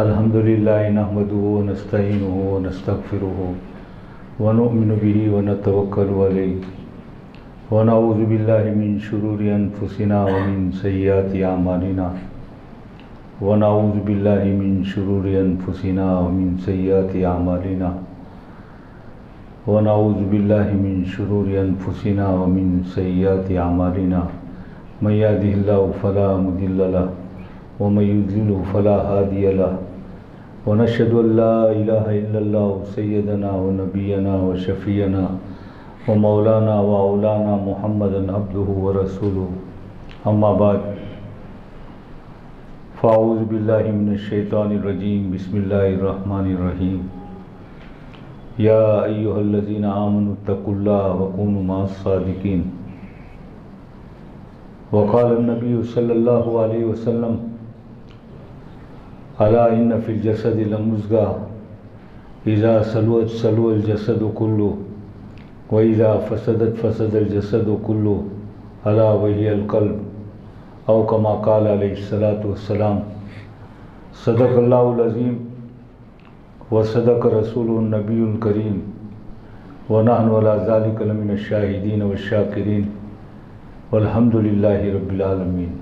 الحمد للہ نحمده ونستعینه ونستغفره ونؤمن به ونتوکل علیہ ونعوذ باللہ من شرور انفسنا ومن سیئات اعمالنا ونعوذ باللہ من شرور انفسنا ومن سیئات اعمالنا ونعوذ باللہ من شرور انفسنا ومن سیئات اعمالنا من یهده اللہ فلا مضل له ومن يضلل فلا هادي له ونشهد أن لا إله إلا الله سيدنا ونبينا وشفيعنا ومولانا وأولانا محمدا عبده ورسوله أما بعد فأعوذ بالله من الشيطان الرجيم بسم الله الرحمن الرحيم يا أيها الذين آمنوا اتقوا الله وكونوا مع الصادقين وقال النبي صلى الله عليه وسلم الا ان فی الجسد لمضغۃ اذا صلحت صلح الجسد كله واذا فسدت فسد الجسد كله الا وهي القلب او كما قال علیہ الصلوۃ والسلام صدق اللہ العظیم وصدق رسول النبی الکریم ونحن على ذلك لمن الشاہدین والشاکرین والحمد للہ رب العالمین۔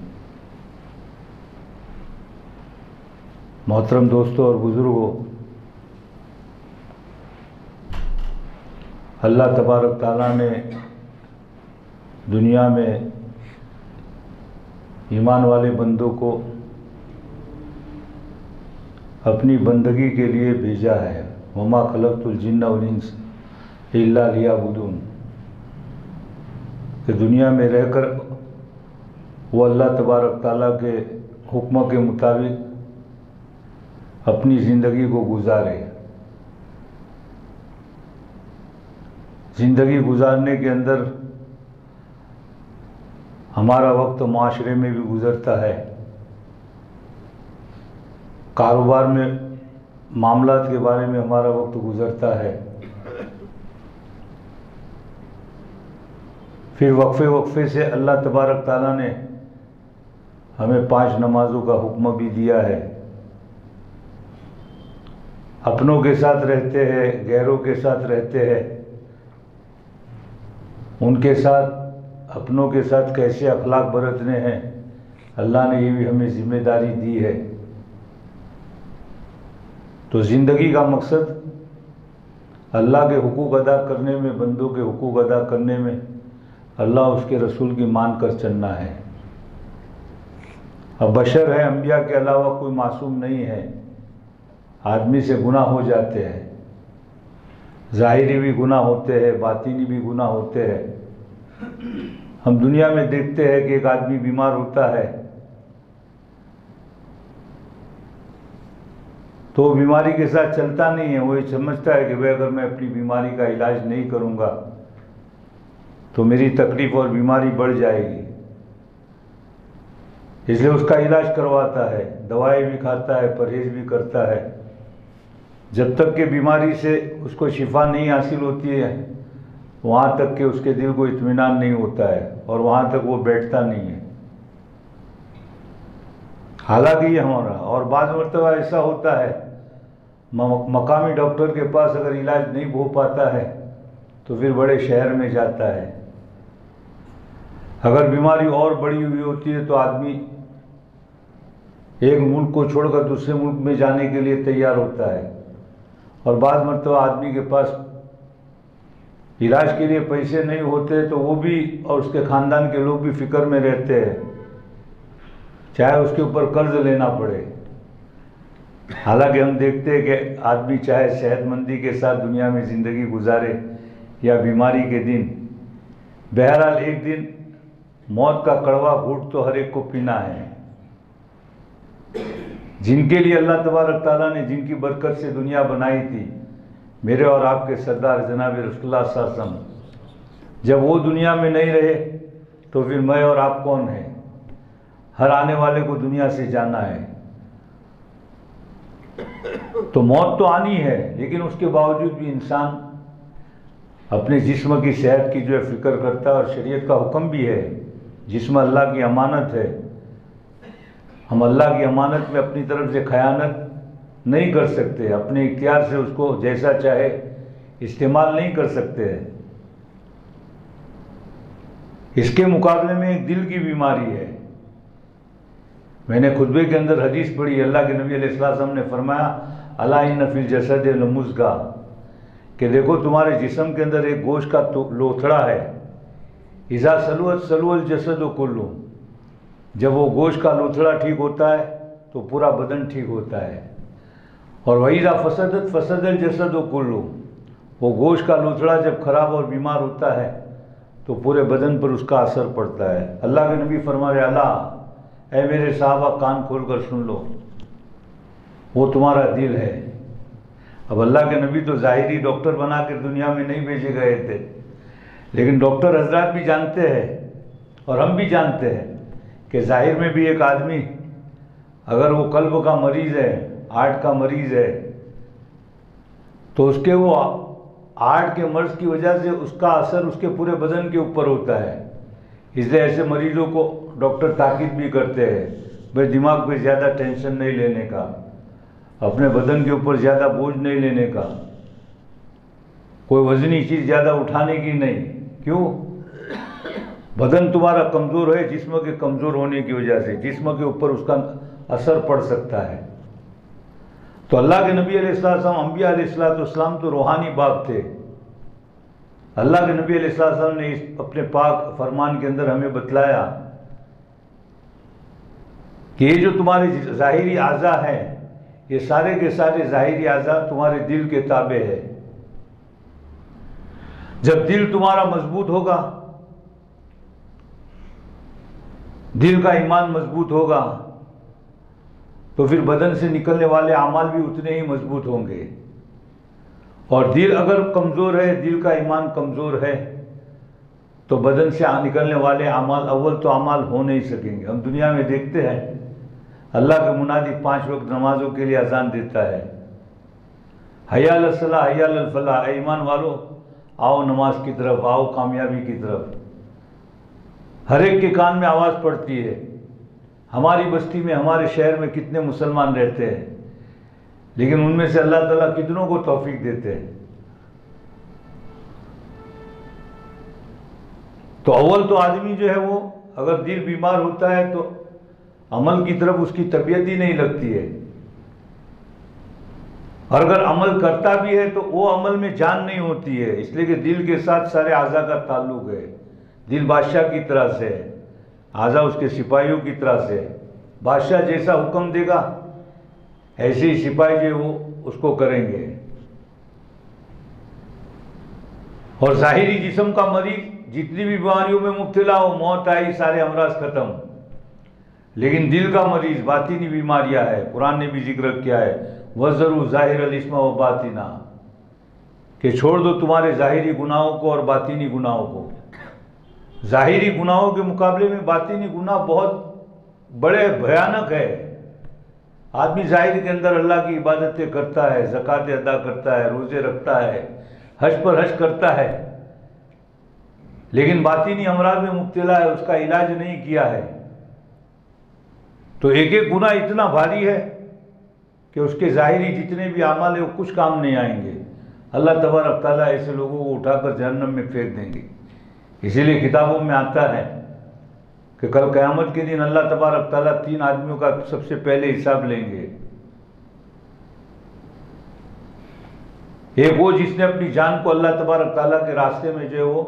محترم دوستوں اور بزرگوں، اللہ تبارک تعالیٰ نے دنیا میں ایمان والے بندوں کو اپنی بندگی کے لیے بھیجا ہے۔ وما خلقت الجن والانس الا لیعبدون، کہ دنیا میں رہ کر وہ اللہ تبارک تعالیٰ کے حکموں کے مطابق اپنی زندگی کو گزارے۔ زندگی گزارنے کے اندر ہمارا وقت معاشرے میں بھی گزرتا ہے، کاروبار میں معاملات کے بارے میں ہمارا وقت گزرتا ہے، پھر وقفے وقفے سے اللہ تبارک تعالیٰ نے ہمیں 5 نمازوں کا حکم بھی دیا ہے۔ اپنوں کے ساتھ رہتے ہیں، غیروں کے ساتھ رہتے ہیں، ان کے ساتھ اپنوں کے ساتھ کیسے اخلاق برتنے ہیں، اللہ نے یہ بھی ہمیں ذمہ داری دی ہے۔ تو زندگی کا مقصد اللہ کے حقوق ادا کرنے میں، بندوں کے حقوق ادا کرنے میں اللہ اس کے رسول کی مان کر چلنا ہے۔ اب بشر ہے، انبیاء کے علاوہ کوئی معصوم نہیں ہے، آدمی سے گناہ ہو جاتے ہیں، ظاہری بھی گناہ ہوتے ہیں، باطنی بھی گناہ ہوتے ہیں۔ ہم دنیا میں دیکھتے ہیں کہ ایک آدمی بیمار ہوتا ہے تو وہ بیماری کے ساتھ چلتا نہیں ہے، وہ یہ سمجھتا ہے کہ بھئی اگر میں اپنی بیماری کا علاج نہیں کروں گا تو میری تکلیف اور بیماری بڑھ جائے گی، اس لیے اس کا علاج کرواتا ہے، دوائیں بھی کھاتا ہے، پرہیز بھی کرتا ہے، جب تک کہ بیماری سے اس کو شفا نہیں حاصل ہوتی ہے وہاں تک کہ اس کے دل کو اطمینان نہیں ہوتا ہے اور وہاں تک وہ بیٹھتا نہیں ہے۔ حالانکہ یہ ہمارا اور بعض مرتبہ ایسا ہوتا ہے مقامی ڈاکٹر کے پاس اگر علاج نہیں ہو پاتا ہے تو پھر بڑے شہر میں جاتا ہے۔ اگر بیماری اور بڑی ہوئی ہوتی ہے تو آدمی ایک ملک کو چھوڑ کر دوسرے ملک میں جانے کے لیے تیار ہوتا ہے، اور بعض مرتبہ آدمی کے پاس علاج کے لیے پیسے نہیں ہوتے تو وہ بھی اور اس کے خاندان کے لوگ بھی فکر میں رہتے ہیں، چاہے اس کے اوپر قرض لینا پڑے۔ حالانکہ ہم دیکھتے ہیں کہ آدمی چاہے صحت مندی کے ساتھ دنیا میں زندگی گزارے یا بیماری کے دن، بہرحال ایک دن موت کا کڑوا گھونٹ تو ہر ایک کو پینا ہے۔ جن کے لیے اللہ تبارک تعالیٰ نے جن کی برکت سے دنیا بنائی تھی، میرے اور آپ کے سردار جناب رسول اللہ صلی اللہ علیہ وسلم، جب وہ دنیا میں نہیں رہے تو پھر میں اور آپ کون ہیں؟ ہر آنے والے کو دنیا سے جانا ہے، تو موت تو آنی ہے، لیکن اس کے باوجود بھی انسان اپنے جسم کی صحت کی جو ہے فکر کرتا ہے، اور شریعت کا حکم بھی ہے، جسم اللہ کی امانت ہے، ہم اللہ کی امانت میں اپنی طرف سے خیانت نہیں کر سکتے، اپنے اختیار سے اس کو جیسا چاہے استعمال نہیں کر سکتے ہیں۔ اس کے مقابلے میں ایک دل کی بیماری ہے۔ میں نے خطبے کے اندر حدیث پڑھی، اللہ کے نبی علیہ السلام نے فرمایا الا ان فی الجسد لمضغہ، کہ دیکھو تمہارے جسم کے اندر ایک گوشت کا لوتھڑا ہے، اذا صلوت صلو الجسد کلہ، جب وہ گوشت کا لوتھڑا ٹھیک ہوتا ہے تو پورا بدن ٹھیک ہوتا ہے، اور وَإِذَا فَسَدَتْ فَسَدَ الْجَسَدُ كُلُّهُ، وہ گوشت کا لوتھڑا جب خراب اور بیمار ہوتا ہے تو پورے بدن پر اس کا اثر پڑتا ہے۔ اللہ کے نبی فرما رہے اللہ، اے میرے صحابہ کان کھول کر سن لو، وہ تمہارا دل ہے۔ اب اللہ کے نبی تو ظاہری ڈاکٹر بنا کے دنیا میں نہیں بھیجے گئے تھے، لیکن ڈاکٹر حضرات بھی جانتے ہیں اور ہم بھی جانتے ہیں کہ ظاہر میں بھی ایک آدمی اگر وہ قلب کا مریض ہے، ہارٹ کا مریض ہے، تو اس کے وہ ہارٹ کے مرض کی وجہ سے اس کا اثر اس کے پورے بدن کے اوپر ہوتا ہے۔ اس لیے ایسے مریضوں کو ڈاکٹر تاکید بھی کرتے ہیں بھائی دماغ پہ زیادہ ٹینشن نہیں لینے کا، اپنے بدن کے اوپر زیادہ بوجھ نہیں لینے کا، کوئی وزنی چیز زیادہ اٹھانے کی نہیں۔ کیوں؟ بدن تمہارا کمزور ہے جسم کے کمزور ہونے کی وجہ سے، جسم کے اوپر اس کا اثر پڑ سکتا ہے۔ تو اللہ کے نبی علیہ السلام، انبیاء علیہ السلام تو روحانی باپ تھے۔ اللہ کے نبی علیہ السلام نے اپنے پاک فرمان کے اندر ہمیں بتلایا کہ یہ جو تمہارے ظاہری اعضاء ہیں، یہ سارے کے سارے ظاہری اعضاء تمہارے دل کے تابع ہے۔ جب دل تمہارا مضبوط ہوگا، دل کا ایمان مضبوط ہوگا، تو پھر بدن سے نکلنے والے اعمال بھی اتنے ہی مضبوط ہوں گے۔ اور دل اگر کمزور ہے، دل کا ایمان کمزور ہے، تو بدن سے نکلنے والے اعمال، اول تو اعمال ہو نہیں سکیں گے۔ ہم دنیا میں دیکھتے ہیں اللہ کا منادی 5 وقت نمازوں کے لیے اذان دیتا ہے، حی علی الصلاۃ حی علی الفلاح، اے ایمان والو آؤ نماز کی طرف، آؤ کامیابی کی طرف۔ ہر ایک کے کان میں آواز پڑتی ہے۔ ہماری بستی میں، ہمارے شہر میں کتنے مسلمان رہتے ہیں، لیکن ان میں سے اللہ تعالیٰ کتنوں کو توفیق دیتے ہیں؟ تو اول تو آدمی جو ہے وہ اگر دل بیمار ہوتا ہے تو عمل کی طرف اس کی طبیعت ہی نہیں لگتی ہے، اور اگر عمل کرتا بھی ہے تو وہ عمل میں جان نہیں ہوتی ہے، اس لیے کہ دل کے ساتھ سارے اعضاء کا تعلق ہے۔ دل بادشاہ کی طرح سے ہے، اعضاء اس کے سپاہیوں کی طرح سے ہے۔ بادشاہ جیسا حکم دے گا ایسے ہی سپاہی جو وہ اس کو کریں گے۔ اور ظاہری جسم کا مریض جتنی بھی بیماریوں میں مبتلا ہو، موت آئی سارے امراض ختم، لیکن دل کا مریض باطنی بیماریاں ہے۔ قرآن نے بھی ذکر کیا ہے وَذَرُوا ظَاهِرَ الْإِثْمَ وَبَاطِنَهُ، کہ چھوڑ دو تمہارے ظاہری گناہوں کو اور باطنی گناہوں کو۔ ظاہری گناہوں کے مقابلے میں باطنی گناہ بہت بڑے بھیانک ہے۔ آدمی ظاہر کے اندر اللہ کی عبادتیں کرتا ہے، زکوٰۃ ادا کرتا ہے، روزے رکھتا ہے، حج پر حج کرتا ہے، لیکن باطنی امراض میں مبتلا ہے، اس کا علاج نہیں کیا ہے، تو ایک ایک گناہ اتنا بھاری ہے کہ اس کے ظاہری جتنے بھی اعمال ہیں وہ کچھ کام نہیں آئیں گے۔ اللہ تبارک تعالیٰ ایسے لوگوں کو اٹھا کر جہنم میں پھینک دیں گے۔ اسی لیے کتابوں میں آتا ہے کہ کل قیامت کے دن اللہ تبارک تعالیٰ 3 آدمیوں کا سب سے پہلے حساب لیں گے۔ ایک وہ جس نے اپنی جان کو اللہ تبارک تعالیٰ کے راستے میں جو ہے وہ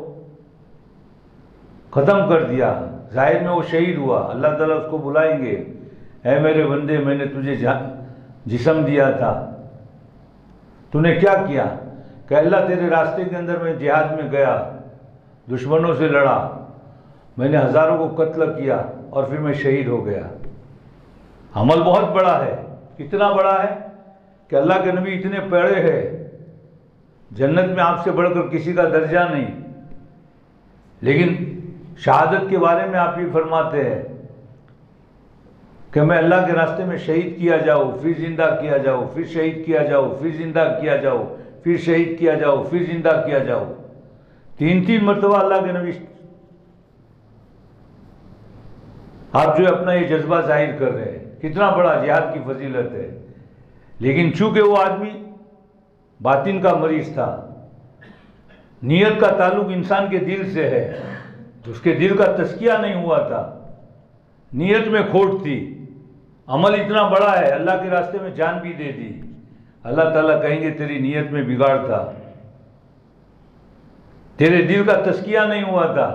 ختم کر دیا، ظاہر میں وہ شہید ہوا، اللہ تعالیٰ اس کو بلائیں گے، اے میرے بندے میں نے تجھے جسم دیا تھا، تو نے کیا کیا؟ کہ اللہ تیرے راستے کے اندر میں جہاد میں گیا، دشمنوں سے لڑا، میں نے ہزاروں کو قتل کیا اور پھر میں شہید ہو گیا۔ عمل بہت بڑا ہے، کتنا بڑا ہے کہ اللہ کے نبی اتنے پیارے ہیں، جنت میں آپ سے بڑھ کر کسی کا درجہ نہیں، لیکن شہادت کے بارے میں آپ یہ فرماتے ہیں کہ میں اللہ کے راستے میں شہید کیا جاؤ، پھر زندہ کیا جاؤ، پھر شہید کیا جاؤ، پھر زندہ کیا جاؤ، پھر شہید کیا جاؤ، پھر زندہ کیا جاؤ۔ 3 مرتبہ اللہ کے نبی آپ جو اپنا یہ جذبہ ظاہر کر رہے ہیں، کتنا بڑا جہاد کی فضیلت ہے۔ لیکن چونکہ وہ آدمی باطن کا مریض تھا، نیت کا تعلق انسان کے دل سے ہے، تو اس کے دل کا تزکیہ نہیں ہوا تھا، نیت میں کھوٹ تھی، عمل اتنا بڑا ہے، اللہ کے راستے میں جان بھی دے دی، اللہ تعالیٰ کہیں گے تیری نیت میں بگاڑ تھا، تیرے دل کا تزکیہ نہیں ہوا تھا،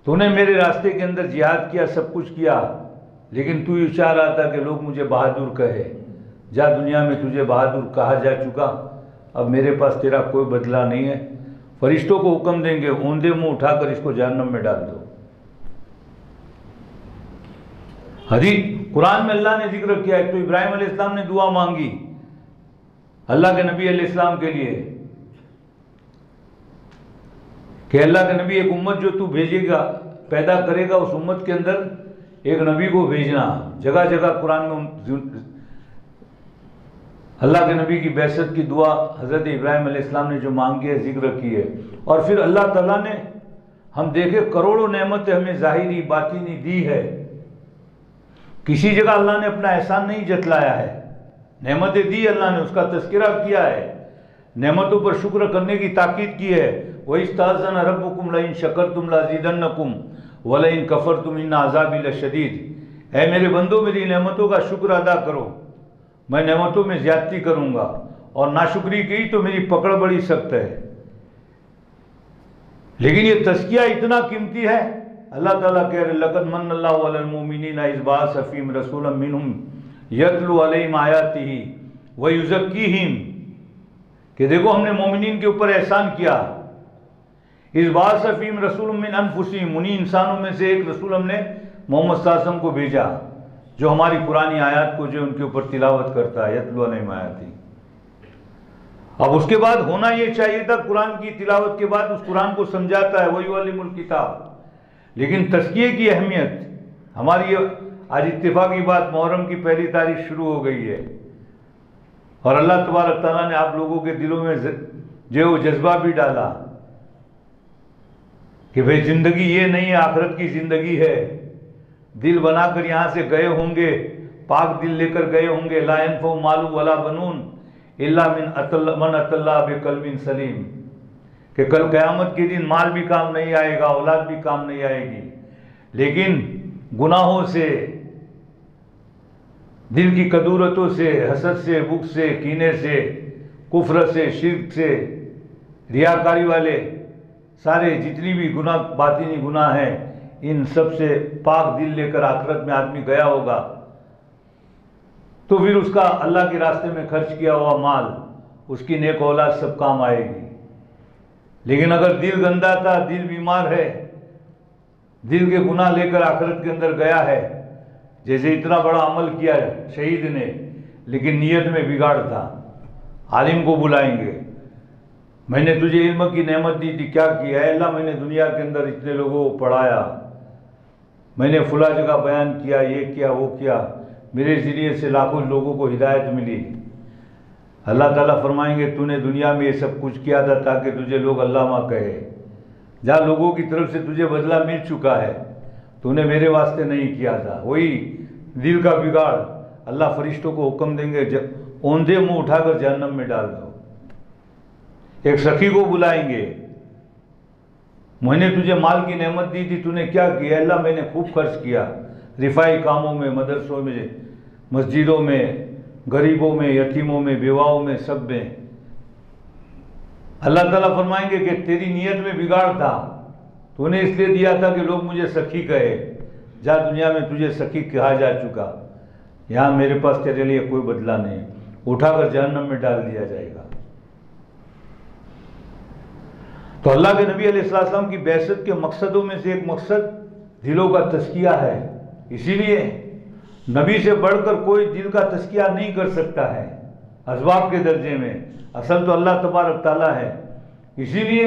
تو نے میرے راستے کے اندر جہاد کیا، سب کچھ کیا، لیکن تو یہ چاہ رہا تھا کہ لوگ مجھے بہادر کہے، جا دنیا میں تجھے بہادر کہا جا چکا، اب میرے پاس تیرا کوئی بدلہ نہیں ہے، فرشتوں کو حکم دیں گے اوندے منہ اٹھا کر اس کو جہنم میں ڈال دو۔ حدیث قرآن میں اللہ نے ذکر کیا ہے، تو ابراہیم علیہ السلام نے دعا مانگی اللہ کے نبی علیہ السلام کے لیے کہ اللہ کے نبی ایک امت جو تو بھیجے گا، پیدا کرے گا، اس امت کے اندر ایک نبی کو بھیجنا۔ جگہ جگہ قرآن میں اللہ کے نبی کی بعثت کی دعا حضرت ابراہیم علیہ السلام نے جو مانگی ہے، ذکر کی ہے، اور پھر اللہ تعالیٰ نے ہم دیکھے کروڑوں نعمتیں ہمیں ظاہری باطنی دی ہے، کسی جگہ اللہ نے اپنا احسان نہیں جتلایا ہے، نعمتیں دی اللہ نے، اس کا تذکرہ کیا ہے، نعمتوں پر شکر کرنے کی تاکید کی ہے۔ وَإِسْتَأْذَنَ رَبُّكُمْ لَئِن شَكَرْتُمْ لَأَزِيدَنَّكُمْ وَلَئِن كَفَرْتُمْ إِنَّ عَذَابِي لَشَدِيدٌ۔ اے میرے بندو، میری نعمتوں کا شکر ادا کرو، میں نعمتوں میں زیادتی کروں گا، اور ناشکری کی تو میری پکڑ بڑی سخت ہے۔ لیکن یہ تزکیہ اتنا قیمتی ہے، اللہ تعالیٰ کہہ رہے لَقَدْ مَنَّ اللَّهُ عَلَى الْمُؤْمِنِينَ إِذْ بَعَثَ فِيهِمْ رَسُولًا مِّنْهُمْ يَتْلُو عَلَيْهِمْ آيَاتِهِ وَيُزَكِّيهِمْ کہ دیکھو ہم نے مومنین کے اوپر احسان کیا، اِذْ بَعَثَ فِيهِمْ رَسُولٌ مِّنْ أَنفُسِهِمْ، انہی انسانوں میں سے ایک رسول ہم نے محمد صلی اللہ علیہ وسلم کو بھیجا جو ہماری قرآن آیات کو جو ان کے اوپر تلاوت کرتا ہے، یتلو علیہم آیاتہ۔ اب اس کے بعد ہونا یہ چاہیے تھا، قرآن کی تلاوت کے بعد اس قرآن کو سمجھاتا ہے، وَيُعَلِّمُ الْكِتَابَ۔ لیکن تزکیے کی اہمیت، ہماری آج اتفاقی بات محرم کی پہلی تاریخ شروع ہو گئی ہے، اور اللہ تبارک تعالیٰ نے آپ لوگوں کے دلوں میں جو وہ جذبہ بھی ڈالا کہ بھئی زندگی یہ نہیں ہے، آخرت کی زندگی ہے، دل بنا کر یہاں سے گئے ہوں گے، پاک دل لے کر گئے ہوں گے، لا ينفع مال ولا بنون الا من اتى الله بقلب سلیم، کہ کل قیامت کے دن مال بھی کام نہیں آئے گا، اولاد بھی کام نہیں آئے گی، لیکن گناہوں سے، دل کی کدورتوں سے، حسد سے، بغض سے، کینے سے، کفر سے، شرک سے، ریاکاری والے سارے جتنی بھی گناہ، باطنی گناہ ہیں، ان سب سے پاک دل لے کر آخرت میں آدمی گیا ہوگا، تو پھر اس کا اللہ کے راستے میں خرچ کیا ہوا مال، اس کی نیک اولاد سب کام آئے گی۔ لیکن اگر دل گندا تھا، دل بیمار ہے، دل کے گناہ لے کر آخرت کے اندر گیا ہے، جیسے اتنا بڑا عمل کیا ہے شہید نے، لیکن نیت میں بگاڑ تھا، عالم کو بلائیں گے، میں نے تجھے علم کی نعمت دی تھی، کیا کیا ہے اللہ؟ میں نے دنیا کے اندر اتنے لوگوں کو پڑھایا، میں نے فلاں جگہ بیان کیا، یہ کیا، وہ کیا، میرے ذریعے سے لاکھوں لوگوں کو ہدایت ملی۔ اللہ تعالیٰ فرمائیں گے تو نے دنیا میں یہ سب کچھ کیا تھا تاکہ تجھے لوگ علامہ کہے، جہاں لوگوں کی طرف سے تجھے بدلہ مل چکا ہے، تو نے میرے واسطے نہیں کیا تھا۔ وہی دل کا بگاڑ، اللہ فرشتوں کو حکم دیں گے اوندھے منہ اٹھا کر جہنم میں ڈال دو۔ ایک سخی کو بلائیں گے، میں نے تجھے مال کی نعمت دی تھی، تو نے کیا کیا؟ اللہ میں نے خوب خرچ کیا، رفائی کاموں میں، مدرسوں میں، مسجدوں میں، غریبوں میں، یتیموں میں، بیواؤں میں، سب میں۔ اللہ تعالیٰ فرمائیں گے کہ تیری نیت میں بگاڑ تھا، تو نے اس لیے دیا تھا کہ لوگ مجھے سخی کہے، جا دنیا میں تجھے سخی کہا جا چکا، یہاں میرے پاس تیرے لیے کوئی بدلہ نہیں، اٹھا کر جہنم میں ڈال دیا جائے گا۔ تو اللہ کے نبی علیہ السلام کی بعثت کے مقصدوں میں سے ایک مقصد دلوں کا تزکیہ ہے، اسی لیے نبی سے بڑھ کر کوئی دل کا تزکیہ نہیں کر سکتا ہے اسباب کے درجے میں، اصل تو اللہ تبارک تعالیٰ ہے۔ اسی لیے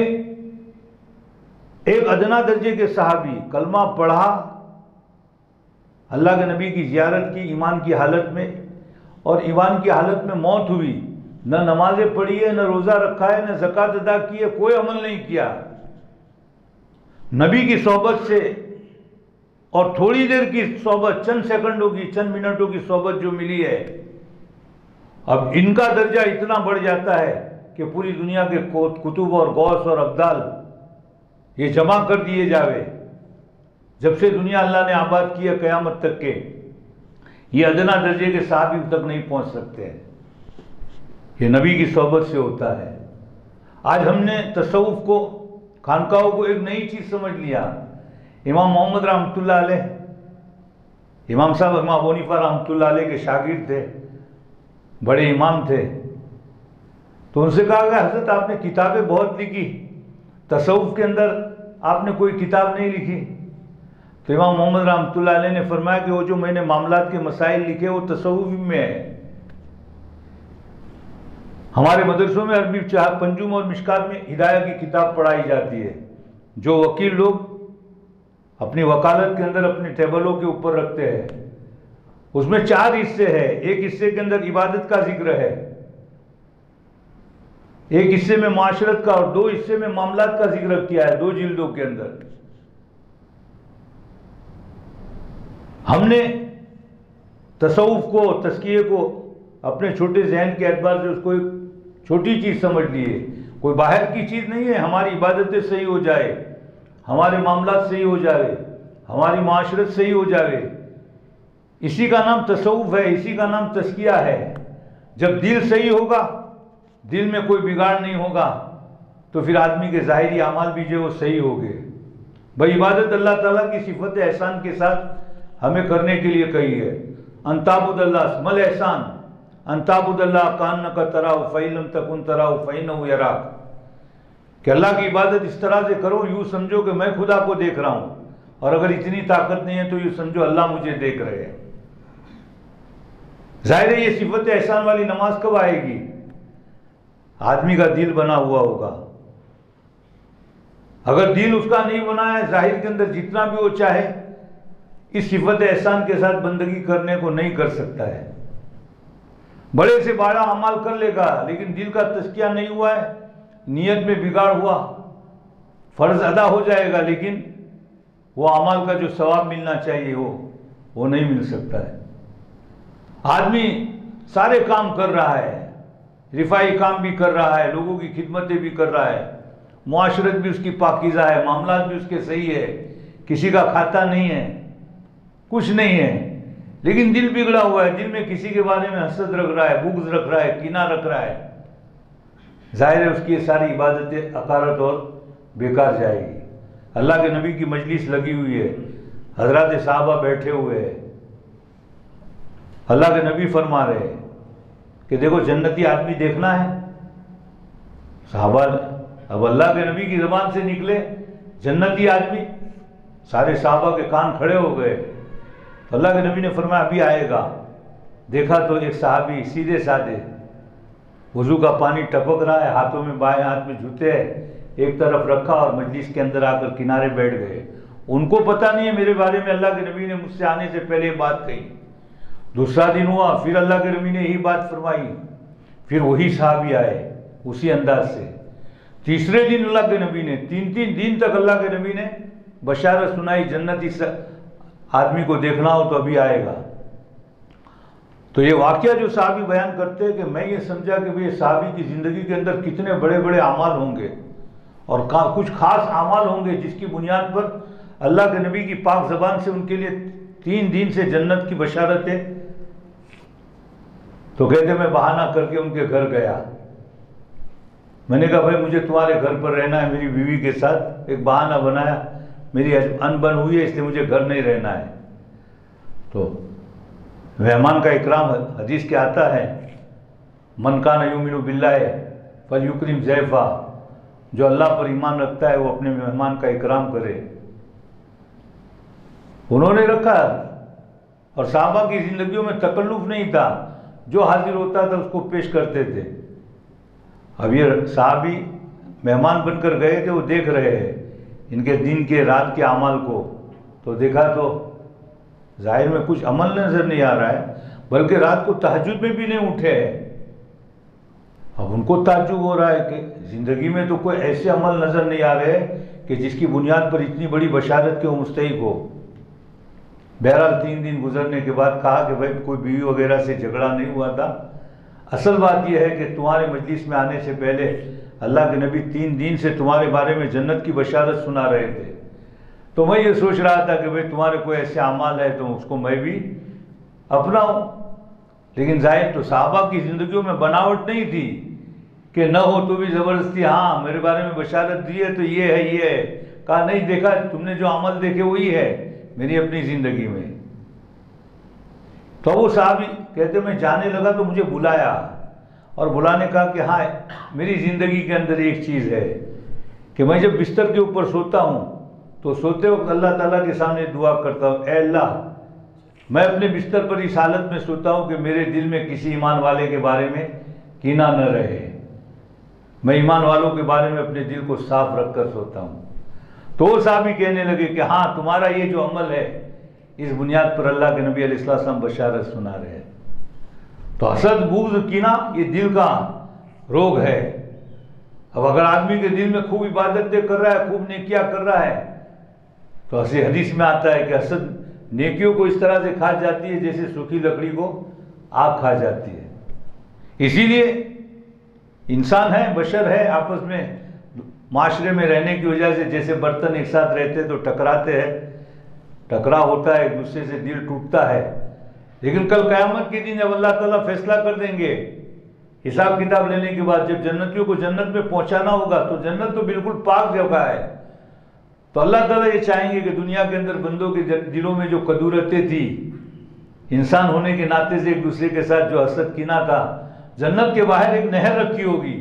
ایک ادنا درجے کے صحابی کلمہ پڑھا، اللہ کے نبی کی زیارت کی ایمان کی حالت میں، اور ایمان کی حالت میں موت ہوئی، نہ نمازیں پڑھی ہے، نہ روزہ رکھا ہے، نہ زکوٰۃ ادا کی ہے، کوئی عمل نہیں کیا، نبی کی صحبت سے، اور تھوڑی دیر کی صحبت، چند سیکنڈوں کی، چند منٹوں کی صحبت جو ملی ہے، اب ان کا درجہ اتنا بڑھ جاتا ہے کہ پوری دنیا کے کتب اور غوث اور ابدال یہ جمع کر دیے جاوے، جب سے دنیا اللہ نے آباد کی ہے قیامت تک کے، یہ ادنا درجے کے صحابی تک نہیں پہنچ سکتے ہیں۔ یہ نبی کی صحبت سے ہوتا ہے۔ آج ہم نے تصوف کو، خانقاہوں کو ایک نئی چیز سمجھ لیا۔ امام محمد رحمۃ اللہ علیہ، امام صاحب امام ابو حنیفہ رحمۃ اللہ علیہ کے شاگرد تھے، بڑے امام تھے، تو ان سے کہا کہ حضرت آپ نے کتابیں بہت لکھی، تصوف کے اندر آپ نے کوئی کتاب نہیں لکھی؟ تو امام محمد رحمۃ اللہ علیہ نے فرمایا کہ وہ جو میں نے معاملات کے مسائل لکھے وہ تصوف میں ہے۔ ہمارے مدرسوں میں عربی پنجم اور مشکات میں ہدایہ کی کتاب پڑھائی جاتی ہے، جو وکیل لوگ اپنی وکالت کے اندر اپنے ٹیبلوں کے اوپر رکھتے ہیں۔ اس میں 4 حصے ہیں، ایک حصے کے اندر عبادت کا ذکر ہے، ایک حصے میں معاشرت کا، اور 2 حصے میں معاملات کا ذکر کیا ہے 2 جلدوں کے اندر۔ ہم نے تصوف کو، تزکیے کو اپنے چھوٹے ذہن کے اعتبار سے اس کو ایک چھوٹی چیز سمجھ لیے، کوئی باہر کی چیز نہیں ہے۔ ہماری عبادتیں صحیح ہو جائے، ہمارے معاملات صحیح ہو جائے، ہماری معاشرت صحیح ہو جائے، اسی کا نام تصوف ہے، اسی کا نام تزکیہ ہے۔ جب دل صحیح ہوگا، دل میں کوئی بگاڑ نہیں ہوگا، تو پھر آدمی کے ظاہری اعمال بھی جو وہ صحیح ہو گئے۔ بھائی عبادت اللہ تعالیٰ کی صفت احسان کے ساتھ ہمیں کرنے کے لیے کہی ہے۔ ان تعبد اللہ مل احسان ان تعبد اللہ کانک تراہ فإن لم تکن تراہ فإنہ یراک، کہ اللہ کی عبادت اس طرح سے کرو، یوں سمجھو کہ میں خدا کو دیکھ رہا ہوں، اور اگر اتنی طاقت نہیں ہے تو یوں سمجھو اللہ مجھے دیکھ رہے ہیں۔ ظاہر ہے یہ صفت احسان والی نماز کب آئے گی؟ آدمی کا دل بنا ہوا ہوگا۔ اگر دل اس کا نہیں بنا ہے، ظاہر کے اندر جتنا بھی وہ چاہے اس صفت احسان کے ساتھ بندگی کرنے کو نہیں کر سکتا ہے۔ بڑے سے بڑا عمل کر لے گا، لیکن دل کا تزکیہ نہیں ہوا ہے، نیت میں بگاڑ ہوا، فرض ادا ہو جائے گا، لیکن وہ عمل کا جو ثواب ملنا چاہیے وہ نہیں مل سکتا ہے۔ آدمی سارے کام کر رہا ہے، رفائی کام بھی کر رہا ہے، لوگوں کی خدمتیں بھی کر رہا ہے، معاشرت بھی اس کی پاکیزہ ہے، معاملات بھی اس کے صحیح ہے، کسی کا کھاتا نہیں ہے، کچھ نہیں ہے، لیکن دل بگڑا ہوا ہے، دل میں کسی کے بارے میں حسد رکھ رہا ہے، بغض رکھ رہا ہے، کینہ رکھ رہا ہے۔ ظاہر ہے اس کی یہ ساری عبادتیں عقارت اور بیکار جائے گی۔ اللہ کے نبی کی مجلس لگی ہوئی ہے، حضرات صحابہ بیٹھے ہوئے ہیں، اللہ کے نبی فرما رہے ہیں کہ دیکھو جنتی آدمی دیکھنا ہے۔ صحابہ اب اللہ کے نبی کی زبان سے نکلے جنتی آدمی، سارے صحابہ کے کان کھڑے ہو گئے۔ تو اللہ کے نبی نے فرمایا ابھی آئے گا۔ دیکھا تو ایک صحابی سیدھے سادے، وضو کا پانی ٹپک رہا ہے، ہاتھوں میں بائیں ہاتھ میں جوتے ہے، ایک طرف رکھا اور مجلس کے اندر آ کر کنارے بیٹھ گئے۔ ان کو پتہ نہیں ہے میرے بارے میں اللہ کے نبی نے مجھ سے آنے سے پہلے بات کہی۔ دوسرا دن ہوا، پھر اللہ کے نبی نے یہی بات فرمائی، پھر وہی صحابی آئے اسی انداز سے۔ تیسرے دن اللہ کے نبی نے 3 دن تک اللہ کے نبی نے بشارت سنائی، جنتی آدمی کو دیکھنا ہو تو ابھی آئے گا۔ تو یہ واقعہ جو صحابی بیان کرتے ہیں کہ میں یہ سمجھا کہ یہ صحابی کی زندگی کے اندر کتنے بڑے بڑے اعمال ہوں گے، اور کچھ خاص اعمال ہوں گے جس کی بنیاد پر اللہ کے نبی کی پاک زبان سے ان کے لیے 3 دن سے جنت کی بشارت ہے۔ تو کہتے میں بہانہ کر کے ان کے گھر گیا، میں نے کہا بھائی مجھے تمہارے گھر پر رہنا ہے، میری بیوی کے ساتھ ایک بہانہ بنایا، میری انبن ہوئی ہے اس لیے مجھے گھر نہیں رہنا ہے۔ تو مہمان کا اکرام حدیث کے آتا ہے، من کان یؤمن باللہ فلیکرم ضیفہ، جو اللہ پر ایمان رکھتا ہے وہ اپنے مہمان کا اکرام کرے۔ انہوں نے رکھا، اور صحابہ کی زندگیوں میں تکلف نہیں تھا، جو حاضر ہوتا تھا اس کو پیش کرتے تھے۔ اب یہ صحابی مہمان بن کر گئے تھے، وہ دیکھ رہے ہیں ان کے دن کے رات کے اعمال کو، تو دیکھا تو ظاہر میں کچھ عمل نظر نہیں آ رہا ہے، بلکہ رات کو تہجد میں بھی نہیں اٹھے ہیں۔ اب ان کو تعجب ہو رہا ہے کہ زندگی میں تو کوئی ایسے عمل نظر نہیں آ رہے کہ جس کی بنیاد پر اتنی بڑی بشارت کے وہ مستحق ہو۔ بہرحال 3 دن گزرنے کے بعد کہا کہ بھائی کوئی بیوی وغیرہ سے جھگڑا نہیں ہوا تھا، اصل بات یہ ہے کہ تمہارے مجلس میں آنے سے پہلے اللہ کے نبی 3 دن سے تمہارے بارے میں جنت کی بشارت سنا رہے تھے، تو میں یہ سوچ رہا تھا کہ بھئی تمہارے کوئی ایسے اعمال ہے تو اس کو میں بھی اپناؤں، لیکن ظاہر تو صحابہ کی زندگیوں میں بناوٹ نہیں تھی کہ نہ ہو تو بھی زبردستی ہاں میرے بارے میں بشارت دی ہے تو یہ ہے یہ ہے، کہا نہیں، دیکھا تم نے جو عمل دیکھے وہی ہے میری اپنی زندگی میں۔ تو وہ صحابی کہتے میں جانے لگا تو مجھے بلایا اور بلانے کہا کہ ہاں میری زندگی کے اندر ایک چیز ہے کہ میں جب بستر کے اوپر سوتا ہوں تو سوتے وقت اللہ تعالیٰ کے سامنے دعا کرتا ہوں، اے اللہ میں اپنے بستر پر اس حالت میں سوتا ہوں کہ میرے دل میں کسی ایمان والے کے بارے میں کینہ نہ رہے، میں ایمان والوں کے بارے میں اپنے دل کو صاف رکھ کر سوتا ہوں۔ تو وہ صحابی کہنے لگے کہ ہاں تمہارا یہ جو عمل ہے اس بنیاد پر اللہ کے نبی علیہ السلام بشارت سنا رہے ہیں۔ تو حسد، بغض، کینہ یہ دل کا روگ ہے۔ اب اگر آدمی کے دل میں خوب عبادتیں کر رہا ہے، خوب نیکیاں کر رہا ہے، تو ایسے حدیث میں آتا ہے کہ حسد نیکیوں کو اس طرح سے کھا جاتی ہے جیسے سوکھی لکڑی کو آگ کھا جاتی ہے۔ اسی لیے انسان ہے، بشر ہے، آپس میں معاشرے میں رہنے کی وجہ سے جیسے برتن ایک ساتھ رہتے تو ٹکراتے ہیں، ٹکرا ہوتا ہے، ایک دوسرے سے دل ٹوٹتا ہے، لیکن کل قیامت کے دن جب اللہ تعالیٰ فیصلہ کر دیں گے حساب کتاب لینے کے بعد، جب جنتیوں کو جنت میں پہنچانا ہوگا تو جنت تو بالکل پاک جگہ ہے، تو اللہ تعالیٰ یہ چاہیں گے کہ دنیا کے اندر بندوں کے دلوں میں جو کدورتیں تھی، انسان ہونے کے ناطے سے ایک دوسرے کے ساتھ جو حسد کینہ تھا، جنت کے باہر ایک نہر رکھی ہوگی،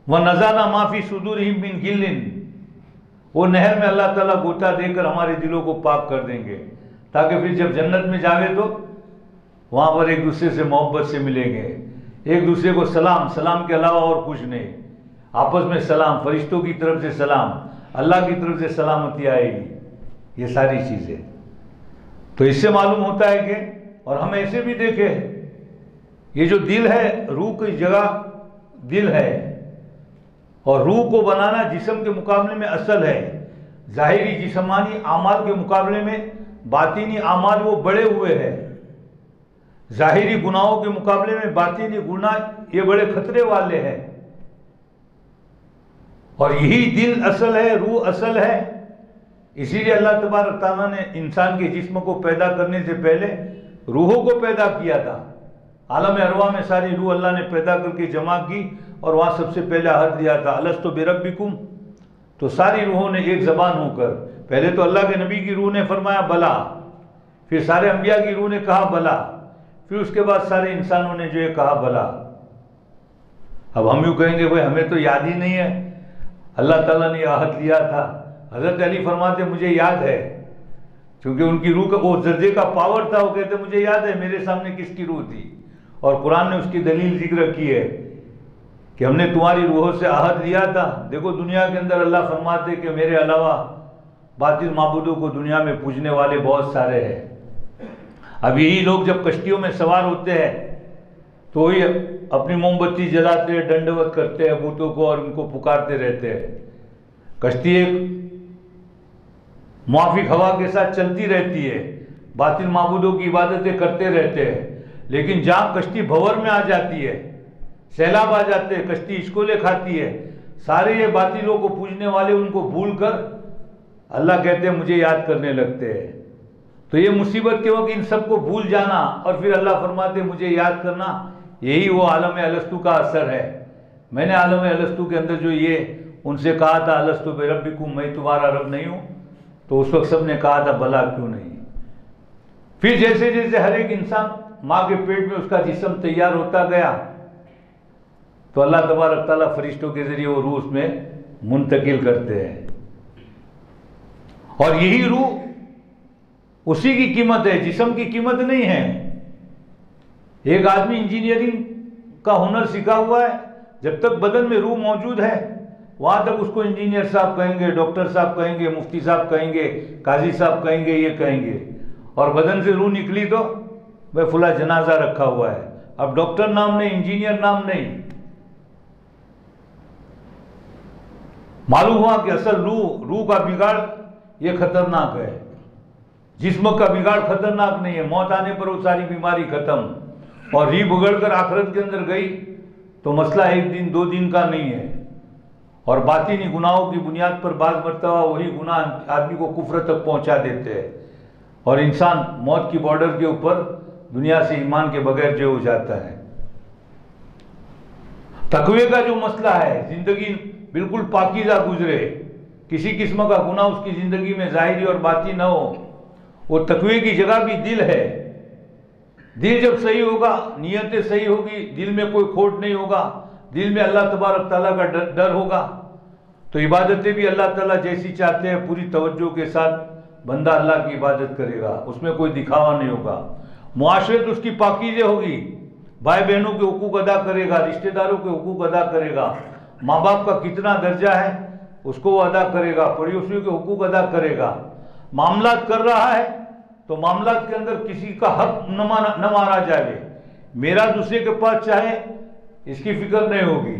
وَنَزَعْنَا مَا فِي صُدُورِهِم مِّن غِلٍّ، وہ نہر میں اللہ تعالیٰ غوطہ دے کر ہمارے دلوں کو پاک کر دیں گے، تاکہ پھر جب جنت میں جاوے تو وہاں پر ایک دوسرے سے محبت سے ملیں گے، ایک دوسرے کو سلام کے علاوہ اور کچھ نہیں، آپس میں سلام، فرشتوں کی طرف سے سلام، اللہ کی طرف سے سلامتی آئے گی، یہ ساری چیزیں۔ تو اس سے معلوم ہوتا ہے کہ، اور ہم ایسے بھی دیکھیں، یہ جو دل ہے، روح کی جگہ دل ہے، اور روح کو بنانا جسم کے مقابلے میں اصل ہے۔ ظاہری جسمانی اعمال کے مقابلے میں باطنی اعمال وہ بڑے ہوئے ہیں، ظاہری گناہوں کے مقابلے میں باطنی گناہ یہ بڑے خطرے والے ہیں، اور یہی دل اصل ہے، روح اصل ہے۔ اسی لیے اللہ تبارک تعالیٰ نے انسان کے جسم کو پیدا کرنے سے پہلے روحوں کو پیدا کیا تھا۔ عالم ارواح میں ساری روح اللہ نے پیدا کر کے جمع کی، اور وہاں سب سے پہلے عہد لیا تھا الستو بربکم، تو ساری روحوں نے ایک زبان ہو کر، پہلے تو اللہ کے نبی کی روح نے فرمایا بلا، پھر سارے انبیاء کی روح نے کہا بلا، پھر اس کے بعد سارے انسانوں نے جو ہے کہا بلا۔ اب ہم یوں کہیں گے بھائی ہمیں تو یاد ہی نہیں ہے، اللہ تعالیٰ نے عہد لیا تھا۔ حضرت علی فرماتے مجھے یاد ہے، چونکہ ان کی روح کا وہ درجے کا پاور تھا، وہ کہتے مجھے یاد ہے میرے سامنے کس کی روح تھی، اور قرآن نے اس کی دلیل ذکر کی ہے کہ ہم نے تمہاری روحوں سے عہد لیا تھا۔ دیکھو دنیا کے اندر اللہ فرماتے کہ میرے علاوہ باطل معبودوں کو دنیا میں پوجنے والے بہت سارے ہیں۔ اب یہی لوگ جب کشتیوں میں سوار ہوتے ہیں تو وہی اپنی موم بتی جلاتے ہیں، ڈنڈوت کرتے ہیں بتوں کو اور ان کو پکارتے رہتے ہیں۔ کشتی ایک موافق ہوا کے ساتھ چلتی رہتی ہے، باطل معبودوں کی عبادتیں کرتے رہتے ہیں، لیکن جہاں کشتی بھور میں آ جاتی ہے، سیلاب آ جاتے ہیں، کشتی اشکولے کھاتی ہے، سارے یہ باطلوں کو پوجنے والے ان کو بھول کر اللہ کہتے ہیں مجھے یاد کرنے لگتے ہیں۔ تو یہ مصیبت کے وقت ان سب کو بھول جانا اور پھر اللہ فرماتے ہیں مجھے یاد کرنا، یہی وہ عالم الستو کا اثر ہے۔ میں نے عالم الستو کے اندر جو یہ ان سے کہا تھا الستو بربکم، میں تمہارا رب نہیں ہوں، تو اس وقت سب نے کہا تھا بلا کیوں نہیں۔ پھر جیسے جیسے ہر ایک انسان ماں کے پیٹ میں اس کا جسم تیار ہوتا گیا تو اللہ تبارک تعالیٰ فرشتوں کے ذریعے وہ روح اس میں منتقل کرتے ہیں، اور یہی روح اسی کی قیمت ہے، جسم کی قیمت نہیں ہے۔ ایک آدمی انجینئرنگ کا ہنر سیکھا ہوا ہے، جب تک بدن میں روح موجود ہے وہاں تک اس کو انجینئر صاحب کہیں گے، ڈاکٹر صاحب کہیں گے، مفتی صاحب کہیں گے، قاضی صاحب کہیں گے، یہ کہیں گے، اور بدن سے روح نکلی تو بھائی فلاں جنازہ رکھا ہوا ہے، اب ڈاکٹر نام نہیں، انجینئر نام نہیں۔ معلوم ہوا کہ اصل روح کا بگاڑ یہ خطرناک ہے، جسم کا بگاڑ خطرناک نہیں ہے، موت آنے پر وہ ساری بیماری ختم۔ اور ری بگڑ کر آخرت کے اندر گئی تو مسئلہ ایک دن دو دن کا نہیں ہے. اور باطنی گناہوں کی بنیاد پر بعض مرتبہ وہی گناہ آدمی کو کفر تک پہنچا دیتے ہیں اور انسان موت کی بارڈر کے اوپر دنیا سے ایمان کے بغیر جو ہو جاتا ہے. تقوی کا جو مسئلہ ہے، زندگی بالکل پاکیزہ گزرے، کسی قسم کا گناہ اس کی زندگی میں ظاہری اور باطنی نہ ہو، وہ تقوی کی جگہ بھی دل ہے. دل جب صحیح ہوگا، نیتیں صحیح ہوگی، دل میں کوئی کھوٹ نہیں ہوگا، دل میں اللہ تبارک تعالیٰ کا ڈر ہوگا، تو عبادتیں بھی اللہ تعالیٰ جیسی چاہتے ہیں پوری توجہ کے ساتھ بندہ اللہ کی عبادت کرے گا، اس میں کوئی دکھاوا نہیں ہوگا. معاشرت اس کی پاکیزہ ہوگی، بھائی بہنوں کے حقوق ادا کرے گا، رشتہ داروں کے حقوق ادا کرے گا، ماں باپ کا کتنا درجہ ہے اس کو وہ ادا کرے گا، پڑوسیوں کے حقوق ادا کرے گا. معاملات کر رہا ہے تو معاملات کے اندر کسی کا حق نہ مارا جائے، میرا دوسرے کے پاس چاہے اس کی فکر نہیں ہوگی.